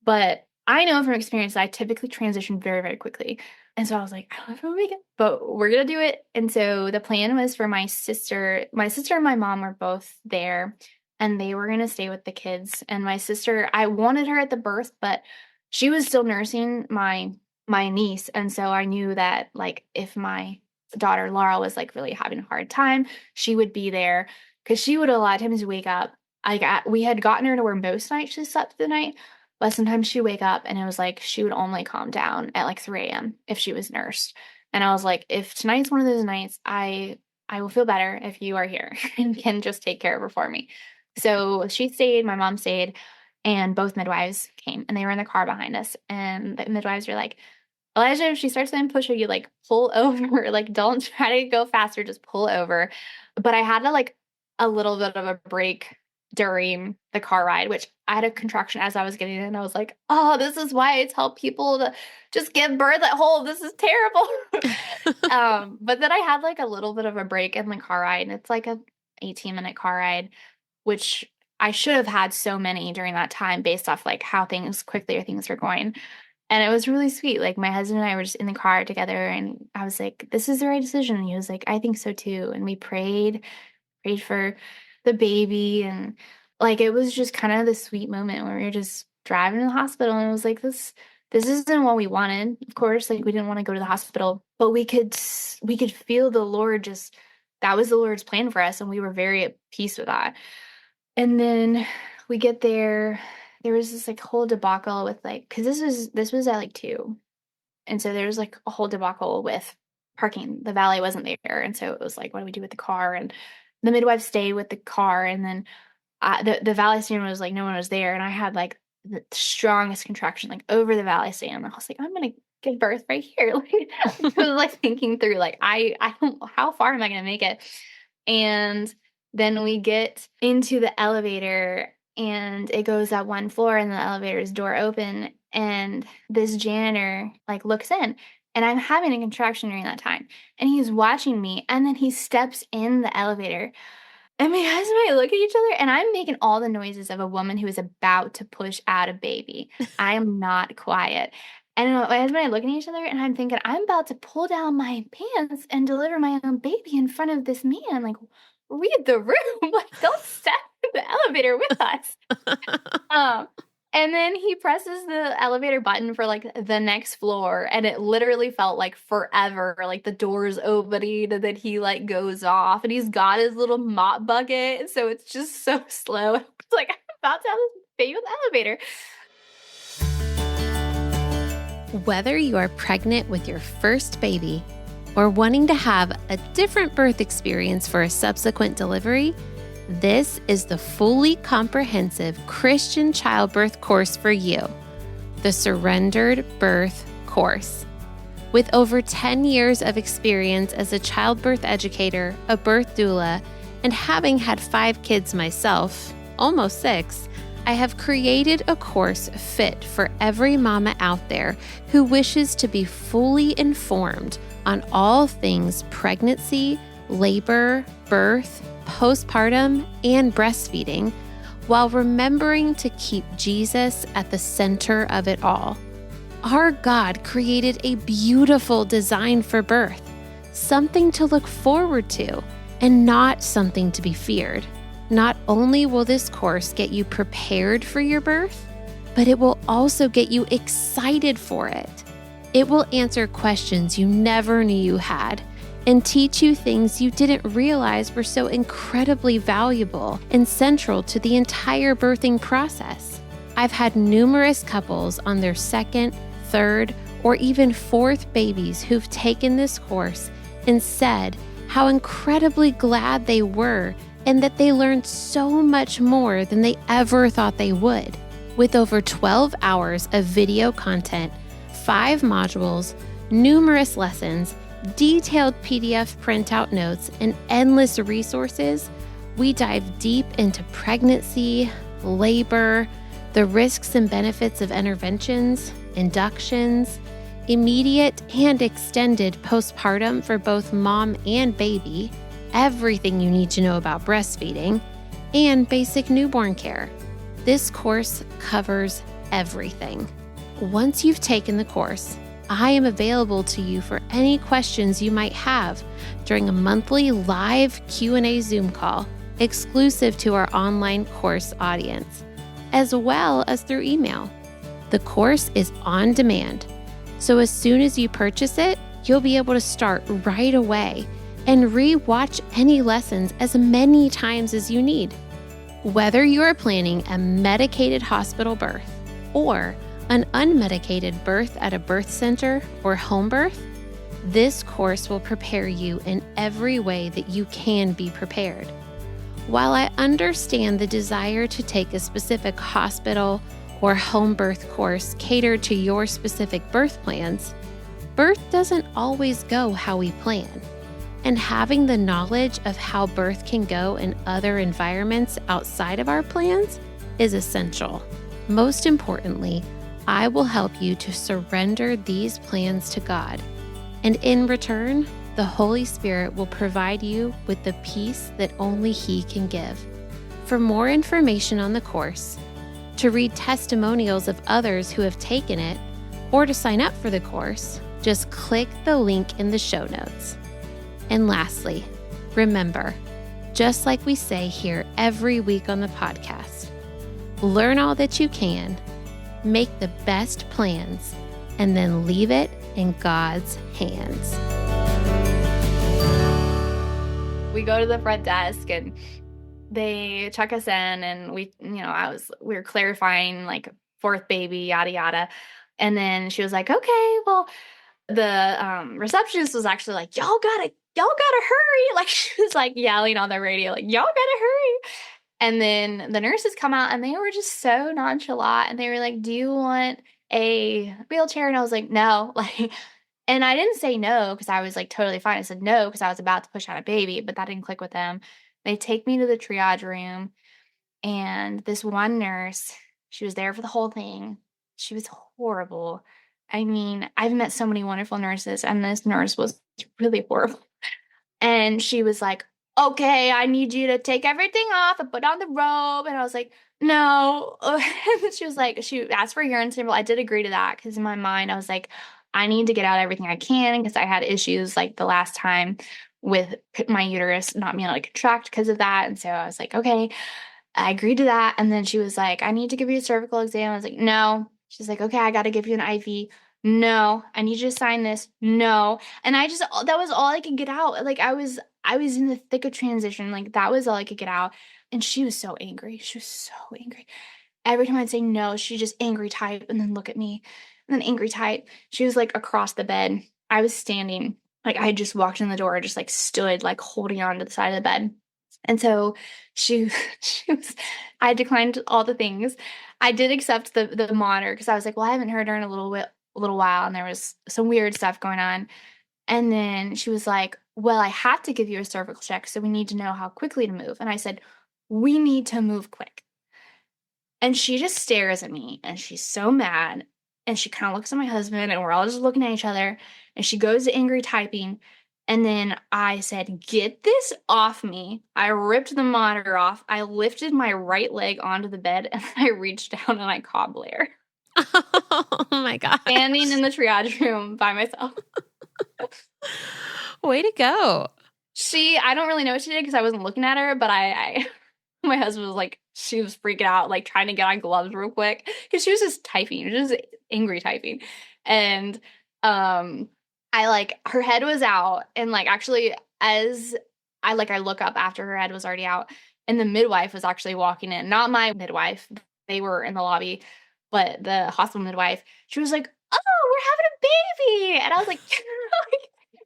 But I know from experience that I typically transition very, very quickly. And so I was like, "I don't know if I'm gonna make it, but we're gonna do it." And so the plan was for my sister and my mom were both there, and they were gonna stay with the kids. And my sister, I wanted her at the birth, but she was still nursing my niece. And so I knew that, like, if my daughter Laura was, like, really having a hard time, she would be there because she would a lot of times wake up. We had gotten her to where most nights she slept through the night, but sometimes she'd wake up and it was like she would only calm down at like 3 a.m. if she was nursed. And I was like, if tonight's one of those nights, I will feel better if you are here and can just take care of her for me. So she stayed, my mom stayed, and both midwives came and they were in the car behind us. And the midwives were like, "Elijah, if she starts to push you, like pull over. Like, don't try to go faster, just pull over." But I had to like a little bit of a break during the car ride, which I had a contraction as I was getting in. I was like, "Oh, this is why I tell people to just give birth at home. This is terrible." But then I had like a little bit of a break in the car ride, and it's like a 18-minute car ride, which I should have had so many during that time based off like how quickly things were going. And it was really sweet. Like, my husband and I were just in the car together, and I was like, "This is the right decision." And he was like, "I think so too." And we prayed for the baby, and, like, it was just kind of this sweet moment where we were just driving to the hospital, and it was like, this isn't what we wanted, of course, like, we didn't wanna go to the hospital, but we could feel the Lord just that was the Lord's plan for us, and we were very at peace with that. And then we get there. There was this, like, whole debacle with, like, because this was at, like, 2, and so there was, like, a whole debacle with parking. The valet wasn't there, and so it was like, "What do we do with the car?" And the midwife stayed with the car, and then, the valet stand was like, no one was there, and I had, like, the strongest contraction, like, over the valet stand. I was like, "I'm gonna give birth right here." Like, I was, like, thinking through, like, I don't how far am I gonna make it? And then we get into the elevator, and it goes up 1 floor, and the elevator's door open, and this janitor, like, looks in, and I'm having a contraction during that time, and he's watching me, and then he steps in the elevator, and my husband and I look at each other, and I'm making all the noises of a woman who is about to push out a baby. I am not quiet. And my husband and I look at each other, and I'm thinking, I'm about to pull down my pants and deliver my own baby in front of this man. Like, read the room. Like, don't step in the elevator with us. Um, and then he presses the elevator button for, like, the next floor, and it literally felt like forever, like, the door's opening, and then he, like, goes off, and he's got his little mop bucket, so it's just so slow. It's like, I'm about to have this baby with the elevator. Whether you are pregnant with your first baby or wanting to have a different birth experience for a subsequent delivery, this is the fully comprehensive Christian childbirth course for you, the Surrendered Birth Course. With over 10 years of experience as a childbirth educator, a birth doula, and having had 5 kids myself, almost 6, I have created a course fit for every mama out there who wishes to be fully informed on all things pregnancy, labor, birth, postpartum, and breastfeeding, while remembering to keep Jesus at the center of it all. Our God created a beautiful design for birth, something to look forward to, and not something to be feared. Not only will this course get you prepared for your birth, but it will also get you excited for it. It will answer questions you never knew you had and teach you things you didn't realize were so incredibly valuable and central to the entire birthing process. I've had numerous couples on their second, third, or even fourth babies who've taken this course and said how incredibly glad they were and that they learned so much more than they ever thought they would. With over 12 hours of video content, 5 modules, numerous lessons, detailed PDF printout notes, and endless resources, we dive deep into pregnancy, labor, the risks and benefits of interventions, inductions, immediate and extended postpartum for both mom and baby, everything you need to know about breastfeeding, and basic newborn care. This course covers everything. Once you've taken the course, I am available to you for any questions you might have during a monthly live Q&A Zoom call exclusive to our online course audience, as well as through email. The course is on demand, so as soon as you purchase it, you'll be able to start right away and re-watch any lessons as many times as you need. Whether you are planning a medicated hospital birth or an unmedicated birth at a birth center or home birth, this course will prepare you in every way that you can be prepared. While I understand the desire to take a specific hospital or home birth course catered to your specific birth plans, birth doesn't always go how we plan. And having the knowledge of how birth can go in other environments outside of our plans is essential. Most importantly, I will help you to surrender these plans to God. And in return, the Holy Spirit will provide you with the peace that only He can give. For more information on the course, to read testimonials of others who have taken it, or to sign up for the course, just click the link in the show notes. And lastly, remember, just like we say here every week on the podcast, learn all that you can, make the best plans, and then leave it in God's hands. We go to the front desk and they check us in, and we were clarifying like fourth baby, yada yada. And then she was like, okay, well, the receptionist was actually like, y'all gotta hurry. Like, she was like yelling on the radio, like, y'all gotta hurry. And then the nurses come out and they were just so nonchalant, and they were like, do you want a wheelchair? And I was like, no. Like, and I didn't say no because I was like totally fine. I said no because I was about to push out a baby, but that didn't click with them. They take me to the triage room, and this one nurse, she was there for the whole thing. She was horrible. I mean, I've met so many wonderful nurses, and this nurse was really horrible. And she was like, okay, I need you to take everything off and put on the robe. And I was like, no. And she was like, she asked for a urine sample. I did agree to that because in my mind, I was like, I need to get out everything I can because I had issues like the last time with my uterus not being able to contract because of that. And so I was like, okay, I agreed to that. And then she was like, I need to give you a cervical exam. I was like, no. She's like, okay, I got to give you an IV. No, I need you to sign this. No. And that was all I could get out. Like I was in the thick of transition. Like that was all I could get out. And she was so angry. She was so angry. Every time I'd say no, she just angry type and then look at me and then angry type. She was like across the bed. I was standing. Like I had just walked in the door, just like stood like holding on to the side of the bed. And so she I declined all the things. I did accept the monitor because I was like, well, I haven't heard her in a little while, and there was some weird stuff going on. And then she was like, well, I have to give you a cervical check, so we need to know how quickly to move. And I said, we need to move quick. And she just stares at me, and she's so mad. and she kind of looks at my husband, and we're all just looking at each other, and she goes to angry typing. And then I said, "Get this off me." I ripped the monitor off. I lifted my right leg onto the bed, and I reached down and I caught Blair Oh my standing in gosh. the triage room by myself. Way to go. I don't really know what she did because I wasn't looking at her, but my husband was like, she was freaking out, like trying to get on gloves real quick because she was just typing, just angry typing. And I like her head was out, and like actually as I look up after her head was already out, and the midwife was actually walking in, not my midwife. They were in the lobby, but the hospital midwife, she was like, "Oh, we're having a baby." And I was like,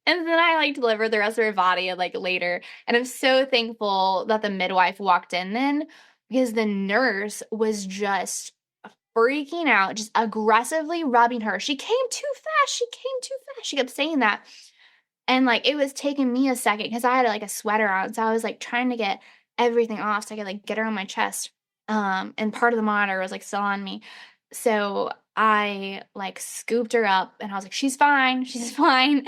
and then I like delivered the rest of her body like later. And I'm so thankful that the midwife walked in then, because the nurse was just freaking out, just aggressively rubbing her. She came too fast. She came too fast. She kept saying that. And like it was taking me a second because I had like a sweater on. So I was like trying to get everything off so I could like get her on my chest. And part of the monitor was like still on me. So I like scooped her up and I was like, "She's fine, she's fine."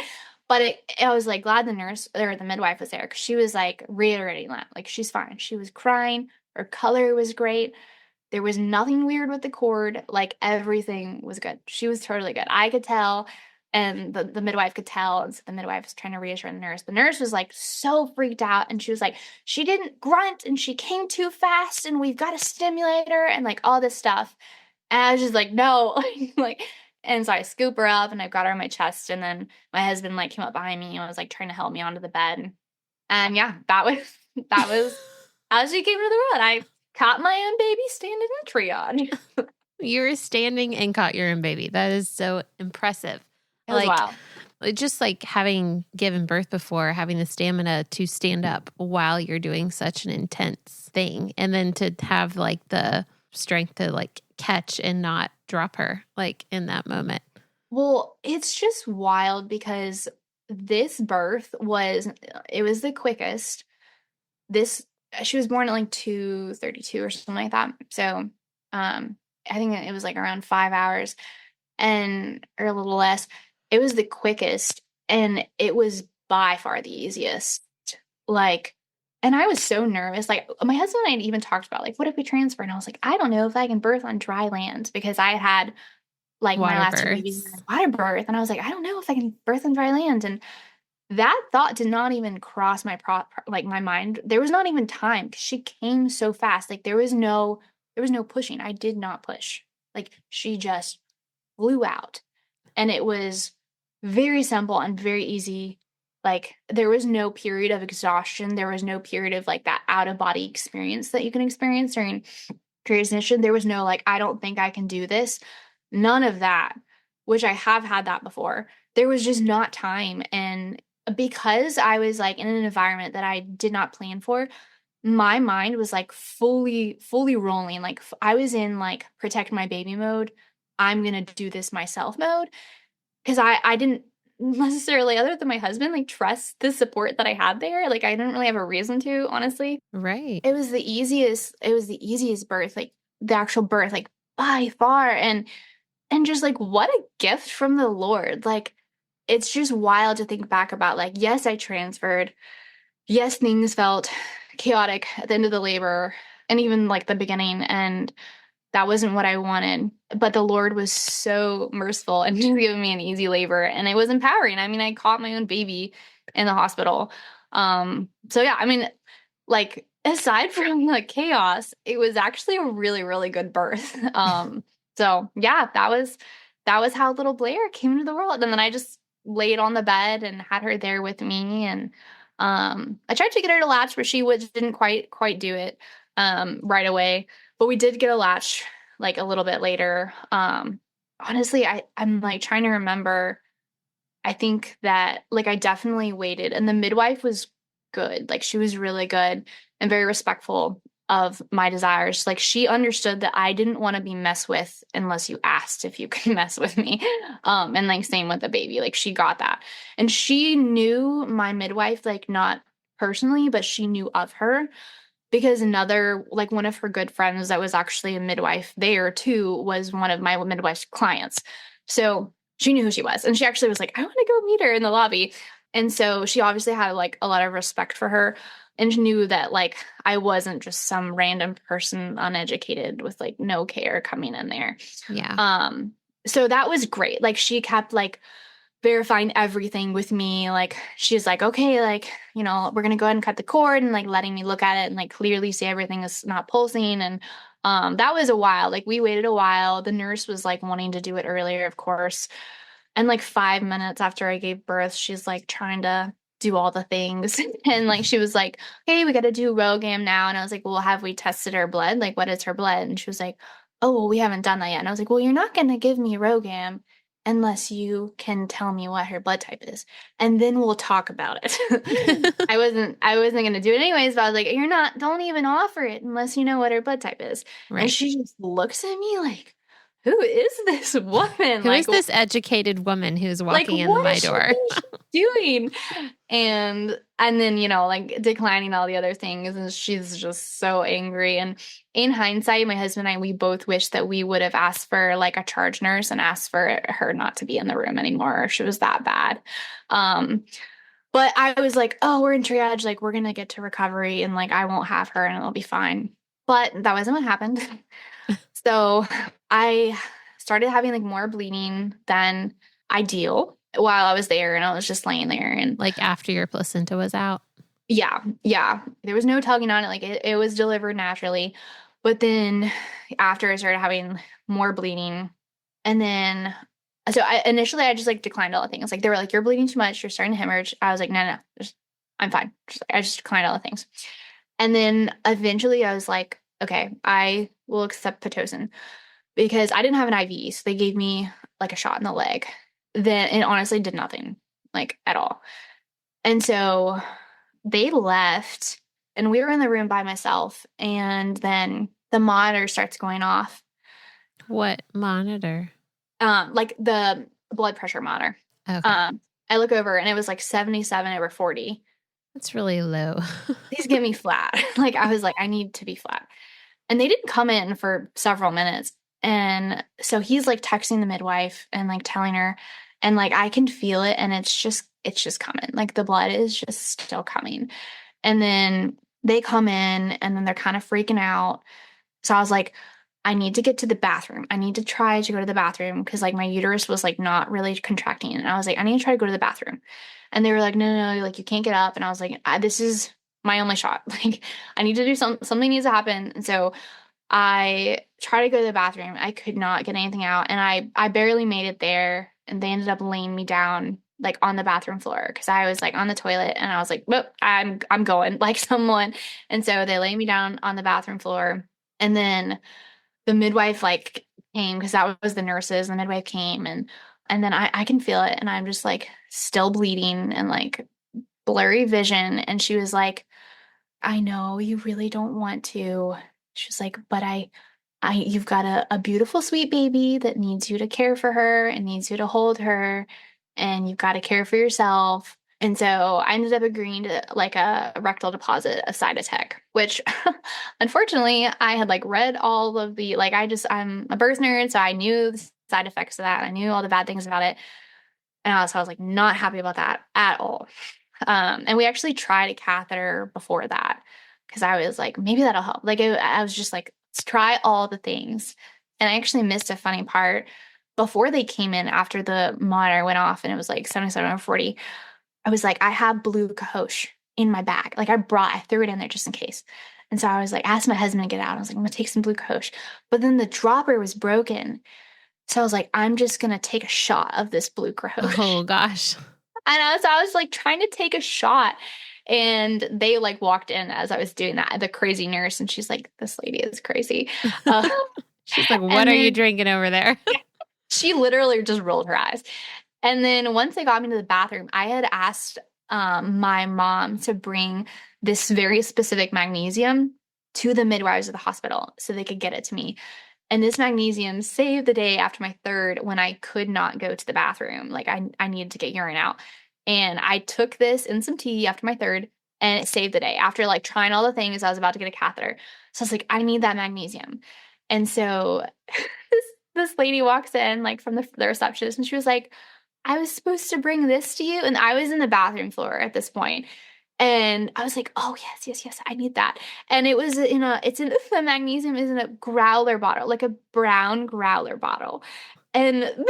But I was like glad the nurse or the midwife was there because she was like reiterating that, like, she's fine. She was crying, her color was great. There was nothing weird with the cord. Like everything was good. She was totally good. I could tell, and the midwife could tell. And so the midwife was trying to reassure the nurse. The nurse was like so freaked out, and she was like, "She didn't grunt, and she came too fast, and we've got to stimulate her," and like all this stuff. And I was just like, "No," like. And so I scoop her up and I got her on my chest. And then my husband like came up behind me and was like trying to help me onto the bed. And yeah, that was as she came to the world. I caught my own baby standing in triage. You were standing and caught your own baby. That is so impressive. It was Like, wild. just like having given birth before, having the stamina to stand up while you're doing such an intense thing. And then to have like the strength to like catch and not drop her like in that moment. Well, it's just wild because this birth was the quickest. This She was born at like 2:32 or something like that. So I think it was like around 5 hours and or a little less. It was the quickest and it was by far the easiest. Like, and I was so nervous. Like my husband and I had even talked about like, what if we transfer? And I was like, I don't know if I can birth on dry land because I had like my Water last two babies births. water birth. And I was like, I don't know if I can birth on dry land. And that thought did not even cross my mind. There was not even time because she came so fast. Like there was no pushing. I did not push. Like she just flew out. And it was very simple and very easy. Like there was no period of exhaustion. There was no period of like that out of body experience that you can experience during transition. There was no like, I don't think I can do this. None of that, which I have had that before. There was just not time. And because I was like in an environment that I did not plan for, my mind was like fully rolling. Like I was in like protect my baby mode. I'm gonna do this myself mode because I didn't necessarily, other than my husband, like trust the support that I had there. Like I didn't really have a reason to, honestly. Right. It was the easiest birth, like the actual birth, like by far. And just like what a gift from the Lord. Like it's just wild to think back about, like, yes, I transferred. Yes, things felt chaotic at the end of the labor and even like the beginning. And that wasn't what I wanted. But the Lord was so merciful and just giving me an easy labor. And it was empowering. I mean, I caught my own baby in the hospital. So yeah, I mean, like aside from the chaos, it was actually a really, really good birth. So yeah, that was how little Blair came into the world. And then I just laid on the bed and had her there with me. And I tried to get her to latch, but didn't quite do it right away. But we did get a latch like a little bit later. Honestly, I'm like trying to remember. I think that like I definitely waited, and the midwife was good. Like she was really good and very respectful of my desires. Like she understood that I didn't want to be messed with unless you asked if you could mess with me. And like same with the baby. Like she got that. And she knew my midwife, like not personally, but she knew of her. because another, like one of her good friends that was actually a midwife there too was one of my midwife's clients. So she knew who she was. And she actually was like, I want to go meet her in the lobby. And so she obviously had like a lot of respect for her and she knew that like I wasn't just some random person uneducated with like no care coming in there. Yeah. Um, so that was great. Like she kept like verifying everything with me. Like she's like, okay, like, we're gonna go ahead and cut the cord and like letting me look at it and like clearly see everything is not pulsing. And that was a while. Like we waited a while. The nurse was like wanting to do it earlier, of course. And like 5 minutes after I gave birth, she's like trying to do all the things. And like she was like, hey, we gotta do ROGAM now. And I was like, well, have we tested her blood? Like, what is her blood? And she was like, oh, well, we haven't done that yet. And I was like, well, you're not gonna give me ROGAM unless you can tell me what her blood type is. And then we'll talk about it. I wasn't gonna do it anyways, but I was like, don't even offer it unless you know what her blood type is. And Right. she just looks at me like, who is this woman? Who is this educated woman who's Like walking in what my is she door? think she's doing? And then, like declining all the other things, and she's just so angry. And in hindsight, my husband and I, we both wish that we would have asked for like a charge nurse and asked for her not to be in the room anymore. She was that bad. Um, but I was like, oh, we're in triage, like we're gonna get to recovery and like I won't have her and it'll be fine. But that wasn't what happened. So I started having like more bleeding than ideal while I was there and I was just laying there and Like after your placenta was out. yeah, there was no tugging on it, like it was delivered naturally. But then after I started having more bleeding and then so I just like declined all the things. Like they were like, you're bleeding too much, you're starting to hemorrhage. I was like, no, I'm fine. I just declined all the things. And then eventually I was like, okay, I will accept Pitocin because I didn't have an IV. So they gave me like a shot in the leg. Then it honestly did nothing, like at all. And so they left and we were in the room by myself. And then the monitor starts going off. What monitor? Like the blood pressure monitor. Okay. I look over and it was like 77/40. That's really low. Please get me flat. Like I was like, I need to be flat. And they didn't come in for several minutes. And so he's like texting the midwife and like telling her, and like I can feel it and it's just coming. Like the blood is just still coming. And then they come in and then they're kind of freaking out. So I was like, I need to get to the bathroom. I need to try to go to the bathroom because like my uterus was like not really contracting. And I was like, I need to try to go to the bathroom. And they were like, no, like you can't get up. And I was like, this is my only shot. Like I need to do something needs to happen. And so I tried to go to the bathroom. I could not get anything out. And I barely made it there. And they ended up laying me down like on the bathroom floor because I was like on the toilet and I was like, well, I'm going like someone. And so they laid me down on the bathroom floor. And then the midwife like came because that was the nurses. The midwife came and then I can feel it and I'm just like still bleeding and like blurry vision. And she was like, I know you really don't want to. She was like, but you've got a beautiful, sweet baby that needs you to care for her and needs you to hold her, and you've got to care for yourself. And so I ended up agreeing to like a rectal deposit, a side attack, which unfortunately I had like read all of the, like, I'm a birth nerd, so I knew the side effects of that. I knew all the bad things about it. And I was like not happy about that at all. And we actually tried a catheter before that because I was like, maybe that'll help. Like I was just like, let's try all the things. And I actually missed a funny part. Before they came in after the monitor went off and it was like 77/40, I was like, I have blue cohosh in my bag. Like I threw it in there just in case. And so I was like, asked my husband to get out. I was like, I'm gonna take some blue cohosh. But then the dropper was broken. So I was like, I'm just gonna take a shot of this blue cohosh. Oh gosh. So I was like trying to take a shot and they like walked in as I was doing that, the crazy nurse, and she's like, this lady is crazy. Uh, She's like, what are you drinking over there? she literally just rolled her eyes. And then once they got me to the bathroom, I had asked my mom to bring this very specific magnesium to the midwives of the hospital so they could get it to me. And this magnesium saved the day after my third when I could not go to the bathroom. Like I needed to get urine out. And I took this in some tea after my third and it saved the day. After like trying all the things, I was about to get a catheter. So I was like, I need that magnesium. And so this lady walks in like from the receptionist, and she was like, I was supposed to bring this to you. And I was in the bathroom floor at this point. And I was like, oh, yes, yes, yes, I need that. And it was the magnesium is in a growler bottle, like a brown growler bottle. And the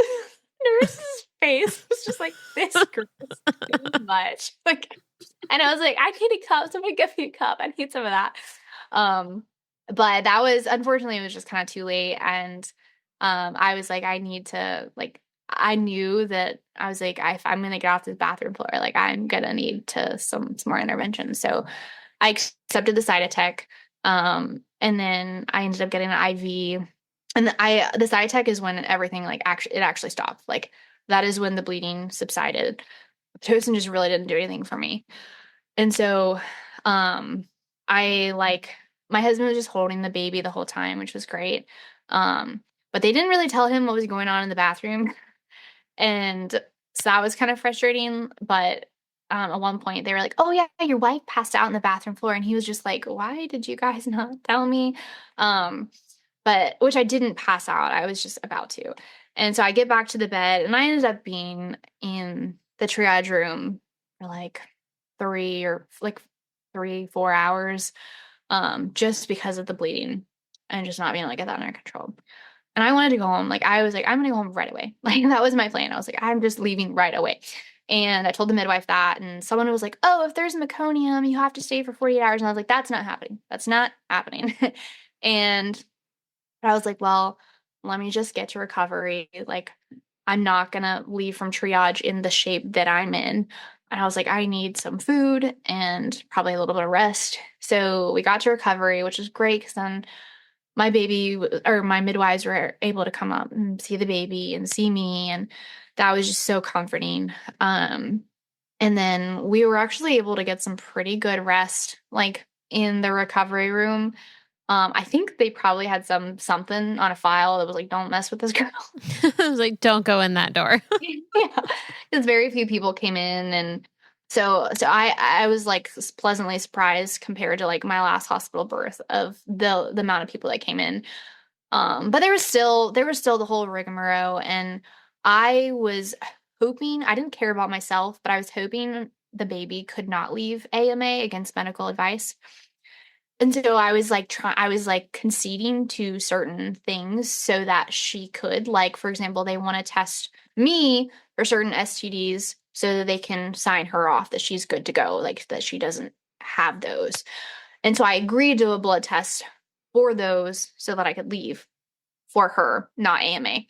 nurse's face was just like, this girl is too much. Like, and I was like, I need a cup. Somebody give me a cup. I need some of that. But that was, unfortunately, it was just kind of too late. And I was like, I need to, like, I knew that I was like, if I'm gonna get off this bathroom floor, like I'm gonna need to some more intervention. So I accepted the Cytotec, and then I ended up getting an IV. And the Cytotec is when everything like actually stopped. Like that is when the bleeding subsided. Pitocin just really didn't do anything for me. And so, I like my husband was just holding the baby the whole time, which was great. But they didn't really tell him what was going on in the bathroom. And so that was kind of frustrating. But at one point they were like, oh yeah, your wife passed out on the bathroom floor. And he was just like, why did you guys not tell me? But which I didn't pass out. I was just about to. And so I get back to the bed, and I ended up being in the triage room for like 4 hours, just because of the bleeding and just not being able to get that under control. And I wanted to go home. Like I was like, I'm gonna go home right away. Like that was my plan. I was like, I'm just leaving right away. And I told the midwife that, and someone was like, oh, if there's meconium, you have to stay for 48 hours. And I was like, that's not happening. That's not happening. And I was like, well, let me just get to recovery. Like, I'm not gonna leave from triage in the shape that I'm in. And I was like, I need some food and probably a little bit of rest. So we got to recovery, which was great because then my baby or my midwives were able to come up and see the baby and see me. And that was just so comforting. And then we were actually able to get some pretty good rest, like in the recovery room. I think they probably had something on a file that was like, don't mess with this girl. I was like, don't go in that door. Yeah, because very few people came in, and so I was like pleasantly surprised compared to like my last hospital birth of the amount of people that came in. But there was still the whole rigmarole, and I was hoping, I didn't care about myself, but I was hoping the baby could not leave AMA against medical advice. And so I was like conceding to certain things so that she could, like, for example, they want to test me for certain STDs so that they can sign her off that she's good to go, like that she doesn't have those. And so I agreed to a blood test for those so that I could leave for her, not AMA.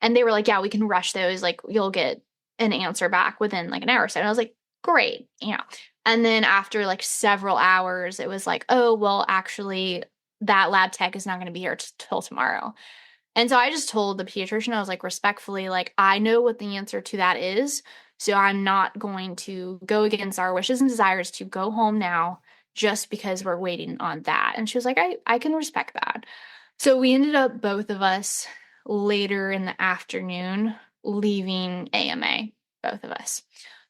And they were like, yeah, we can rush those. Like, you'll get an answer back within like an hour or so. And I was like, great. Yeah. And then after like several hours, it was like, oh, well, actually, that lab tech is not going to be here till tomorrow. And so I just told the pediatrician, I was like, respectfully, like, I know what the answer to that is. So I'm not going to go against our wishes and desires to go home now just because we're waiting on that. And she was like, I can respect that. So we ended up, both of us, later in the afternoon, leaving AMA, both of us.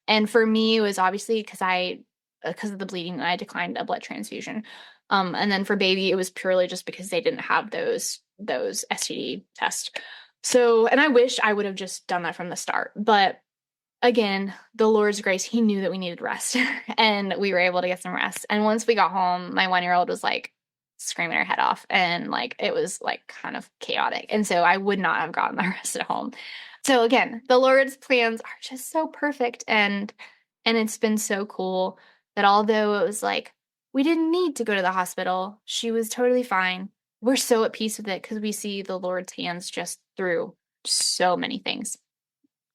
And for me, it was obviously because of the bleeding, I declined a blood transfusion. And then for baby, it was purely just because they didn't have those STD tests. So, and I wish I would have just done that from the start. But again, the Lord's grace, he knew that we needed rest and we were able to get some rest. And once we got home, my 1-year-old was like screaming her head off, and like it was like kind of chaotic. And so I would not have gotten the rest at home. So again, the Lord's plans are just so perfect, and it's been so cool that although it was like we didn't need to go to the hospital, she was totally fine. We're so at peace with it because we see the Lord's hands just through so many things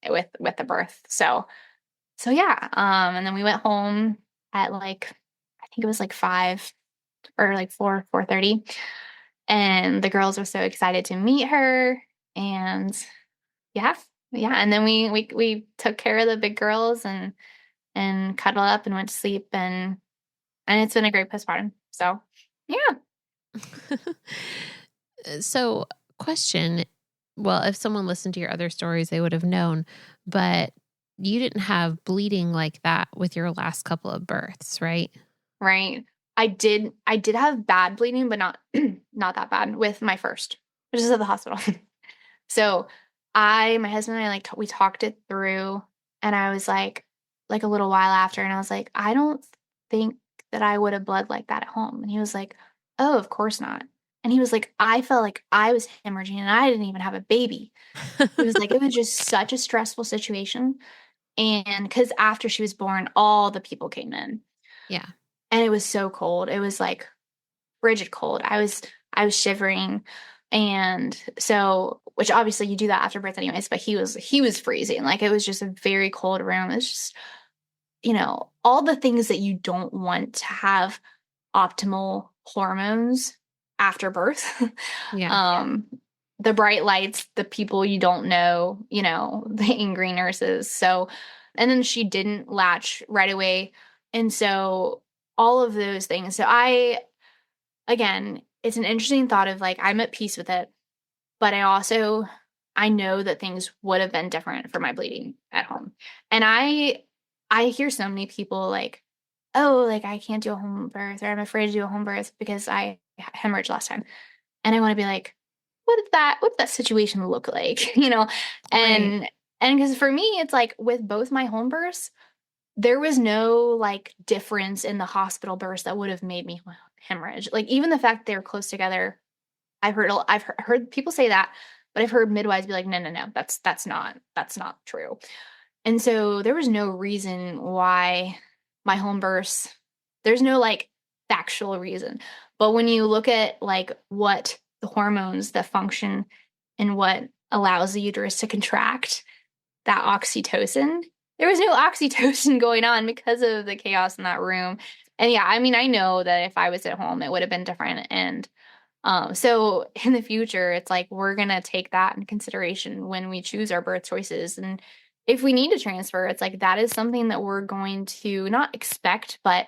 with the birth. So yeah. And then we went home at like, I think it was like 5 or like 4:30, and the girls were so excited to meet her. And yeah. And then we took care of the big girls and cuddled up and went to sleep, and it's been a great postpartum. So yeah. So, question, well, if someone listened to your other stories, they would have known, but you didn't have bleeding like that with your last couple of births, right? right? I did have bad bleeding, but not not that bad with my first, which is at the hospital. So my husband and I, like, we talked it through, and I was like a little while after, and I was like, I don't think that I would have bled like that at home. And he was like, oh, of course not. And he was like, I felt like I was hemorrhaging and I didn't even have a baby. He was like, it was just such a stressful situation. And because after she was born, all the people came in Yeah. and it was so cold. It was like frigid cold. I was shivering. And so, which obviously you do that after birth anyways, but he was freezing. Like it was just a very cold room. It's just, all the things that you don't want to have optimal hormones after birth. Yeah. um, the bright lights, the people you don't know, the angry nurses. So, and then she didn't latch right away. And so all of those things. So again, it's an interesting thought of like, I'm at peace with it, but I know that things would have been different for my bleeding at home. And I hear so many people like, oh, like I can't do a home birth, or I'm afraid to do a home birth because I hemorrhaged last time. And I want to be like, what did that situation look like? Right. And because for me, it's like with both my home births, there was no like difference in the hospital births that would have made me hemorrhage. Like even the fact they were close together, I've heard people say that, but I've heard midwives be like, no, no, no, that's not true. And so there was no reason why my home births, there's no like factual reason. But when you look at like what the hormones that function and what allows the uterus to contract, that oxytocin, there was no oxytocin going on because of the chaos in that room. And yeah, I mean, I know that if I was at home, it would have been different. And so in the future, it's like we're gonna take that in consideration when we choose our birth choices. And if we need to transfer, it's like that is something that we're going to not expect, but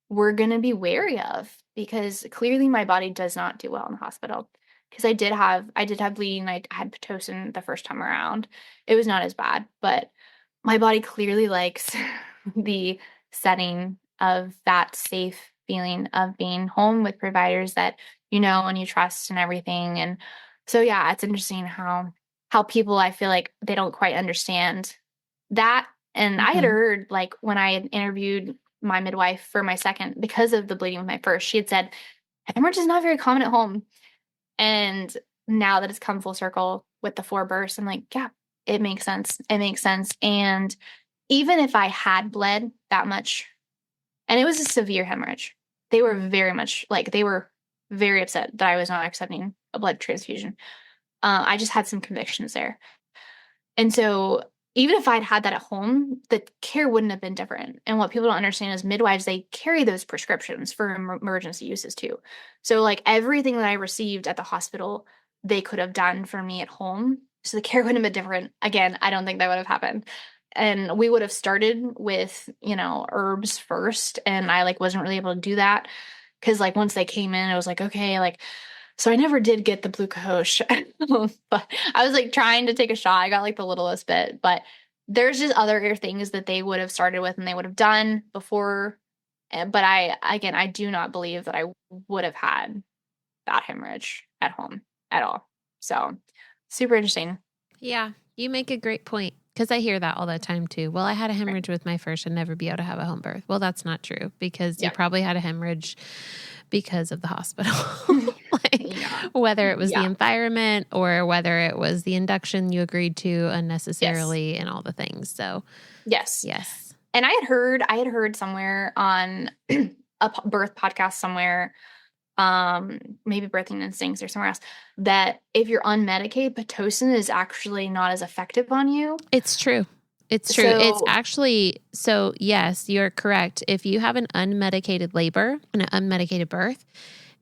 we're gonna be wary of because clearly my body does not do well in the hospital. Because I did have bleeding, I had Pitocin the first time around. It was not as bad, but my body clearly likes the setting of that safe feeling of being home with providers that you know and you trust and everything. And so yeah, it's interesting how people, I feel like they don't quite understand that. And I had Hmm. heard like when I had interviewed my midwife for my second, because of the bleeding with my first, she had said hemorrhage is not very common at home. And now that it's come full circle with the 4 bursts, I'm like, yeah, it makes sense. It makes sense. And even if I had bled that much, and it was a severe hemorrhage, they were very upset that I was not accepting a blood transfusion. I just had some convictions there. And so even if I'd had that at home, the care wouldn't have been different. And what people don't understand is midwives, they carry those prescriptions for emergency uses too. So like everything that I received at the hospital, they could have done for me at home. So the care wouldn't have been different. Again, I don't think that would have happened. And we would have started with, herbs first. And I like wasn't really able to do that. Cause like once they came in, it was like, okay, like so I never did get the blue cohosh, but I was like trying to take a shot. I got like the littlest bit, but there's just other things that they would have started with and they would have done before. But I do not believe that I would have had that hemorrhage at home at all. So super interesting. Yeah, you make a great point because I hear that all the time too. Well, I had a Right. hemorrhage with my first and never be able to have a home birth. Well, that's not true because you Yeah. probably had a hemorrhage because of the hospital. Like Yeah. whether it was the Yeah. environment or whether it was the induction you agreed to Yes. unnecessarily and all the things. So, Yes. yes. And I had heard somewhere on a birth podcast somewhere, maybe Birthing Instincts or somewhere else, that if you're unmedicated, Pitocin is actually not as effective on you. It's true. It's true. It's So, actually, so yes, you're correct. If you have an unmedicated labor and an unmedicated birth,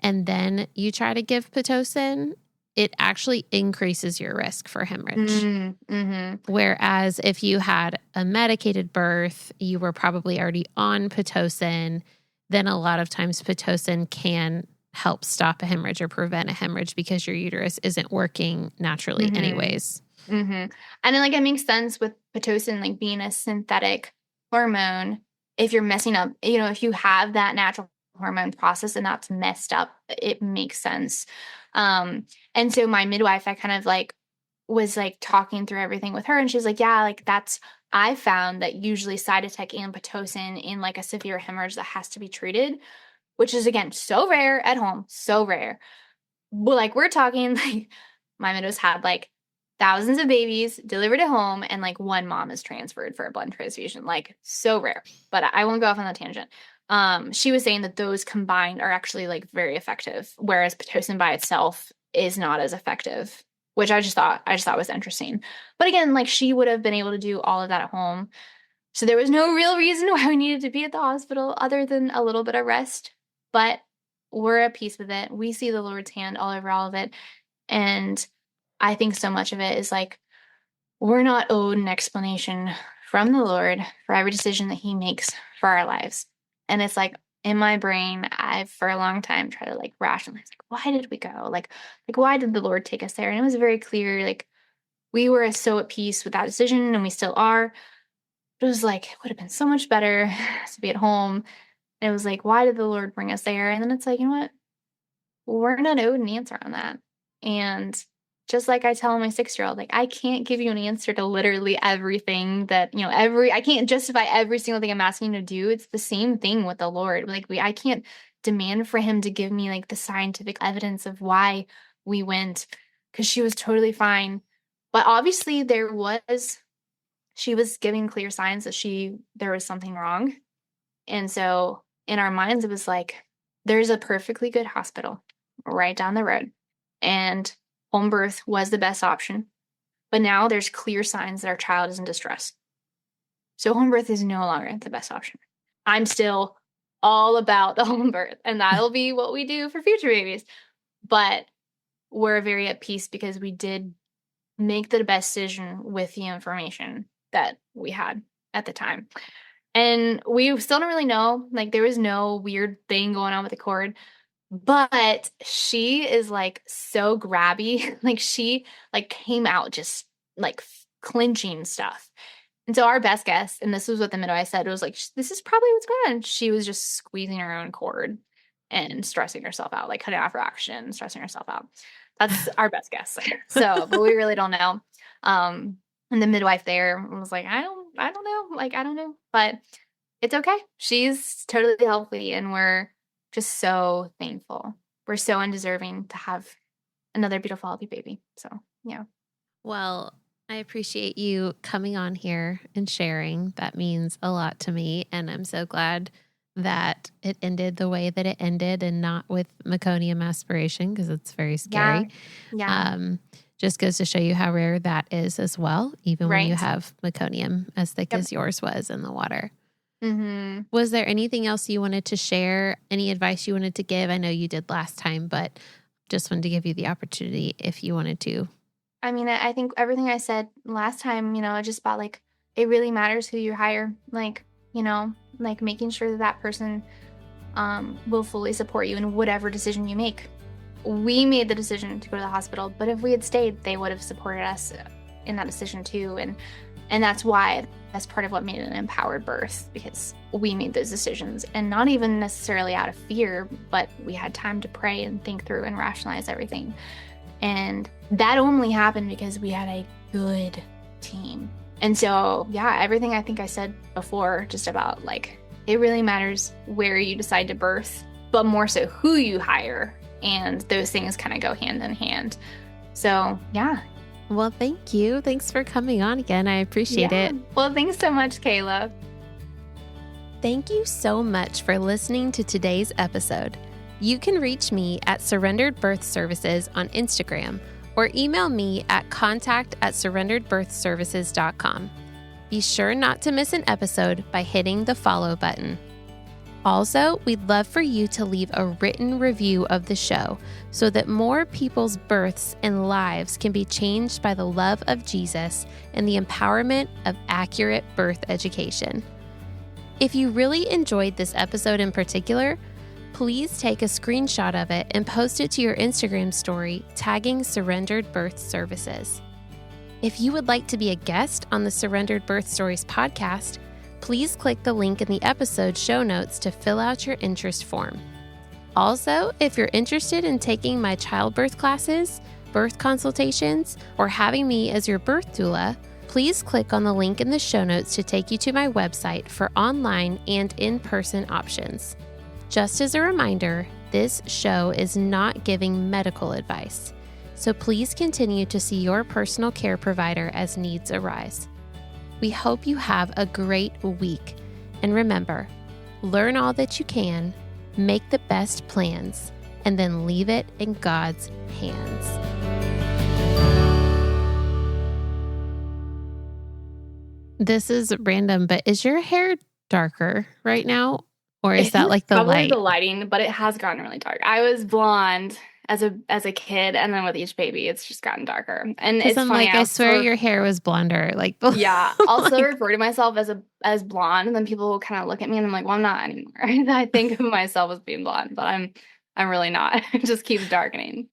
and then you try to give Pitocin, it actually increases your risk for hemorrhage. mm-hmm. Whereas if you had a medicated birth, you were probably already on Pitocin, then a lot of times Pitocin can help stop a hemorrhage or prevent a hemorrhage because your uterus isn't working naturally Mm-hmm. anyways. Mm-hmm. And then like it makes sense with Pitocin like being a synthetic hormone. If you're messing up, if you have that natural hormone process, and that's messed up. It makes sense. And so my midwife, I kind of like was like talking through everything with her, and she's like, yeah, like that's, I found that usually Cytotec and Pitocin in like a severe hemorrhage that has to be treated, which is again so rare at home, so rare. Well, like we're talking like my midwives had like thousands of babies delivered at home, and like one mom is transferred for a blood transfusion. Like so rare. But I won't go off on that tangent. She was saying that those combined are actually like very effective, whereas Pitocin by itself is not as effective, which I just thought was interesting. But again, like she would have been able to do all of that at home. So there was no real reason why we needed to be at the hospital other than a little bit of rest. But we're at peace with it. We see the Lord's hand all over all of it. And I think so much of it is like, we're not owed an explanation from the Lord for every decision that he makes for our lives. And it's like in my brain, I've for a long time tried to like rationalize, like, why did we go? Like why did the Lord take us there? And it was very clear, like we were so at peace with that decision, and we still are. But it was like, it would have been so much better to be at home. And it was like, why did the Lord bring us there? And then it's like, you know what? We're not owed an answer on that. And just like I tell my 6-year-old, like, I can't give you an answer to literally everything that, you know, I can't justify every single thing I'm asking you to do. It's the same thing with the Lord. Like, I can't demand for him to give me like the scientific evidence of why we went, because she was totally fine. But obviously she was giving clear signs that there was something wrong. And so in our minds, it was like, there's a perfectly good hospital right down the road. And home birth was the best option. But now there's clear signs that our child is in distress. So home birth is no longer the best option. I'm still all about the home birth, and that'll be what we do for future babies. But we're very at peace because we did make the best decision with the information that we had at the time. And we still don't really know, like there was no weird thing going on with the cord, but she is like so grabby. Like she like came out just like clinching stuff. And so our best guess, and this was what the midwife said, was like, this is probably what's going on. She was just squeezing her own cord and stressing herself out, like cutting off her oxygen, stressing herself out. That's our best guess. So, but we really don't know. And the midwife there was like, I don't know. Like, I don't know, but it's okay. She's totally healthy, and we're just so thankful. We're so undeserving to have another beautiful, healthy baby. So, yeah. Well, I appreciate you coming on here and sharing. That means a lot to me. And I'm so glad that it ended the way that it ended and not with meconium aspiration, because it's very scary. Yeah. Just goes to show you how rare that is as well, even when you have meconium as thick as yours was in the water. Mm-hmm. Was there anything else you wanted to share? Any advice you wanted to give? I know you did last time, but just wanted to give you the opportunity if you wanted to. I mean, I think everything I said last time, just about like, it really matters who you hire. Like, like making sure that that person will fully support you in whatever decision you make. We made the decision to go to the hospital, but if we had stayed, they would have supported us in that decision too. And that's why that's part of what made it an empowered birth, because we made those decisions, and not even necessarily out of fear, but we had time to pray and think through and rationalize everything. And that only happened because we had a good team. And so, yeah, everything I think I said before, just about like, it really matters where you decide to birth, but more so who you hire. And those things kind of go hand in hand. So, yeah. Well, thank you. Thanks for coming on again. I appreciate it. Well, thanks so much, Kayla. Thank you so much for listening to today's episode. You can reach me at Surrendered Birth Services on Instagram, or email me at contact@surrenderedbirthservices.com. Be sure not to miss an episode by hitting the follow button. Also, we'd love for you to leave a written review of the show so that more people's births and lives can be changed by the love of Jesus and the empowerment of accurate birth education. If you really enjoyed this episode in particular, please take a screenshot of it and post it to your Instagram story, tagging Surrendered Birth Services. If you would like to be a guest on the Surrendered Birth Stories podcast, please click the link in the episode show notes to fill out your interest form. Also, if you're interested in taking my childbirth classes, birth consultations, or having me as your birth doula, please click on the link in the show notes to take you to my website for online and in-person options. Just as a reminder, this show is not giving medical advice, so please continue to see your personal care provider as needs arise. We hope you have a great week, and remember, learn all that you can, make the best plans, and then leave it in God's hands. This is random, but is your hair darker right now? Or is that like the Probably light? the lighting, but it has gotten really dark. I was blonde as a kid, and then with each baby, it's just gotten darker. And it's I'm funny. like, I swear your hair was blonder. Like, yeah. I'll still like, refer to myself as blonde, and then people will kind of look at me, and I'm like, well, I'm not anymore. I think of myself as being blonde, but I'm really not. It just keeps darkening.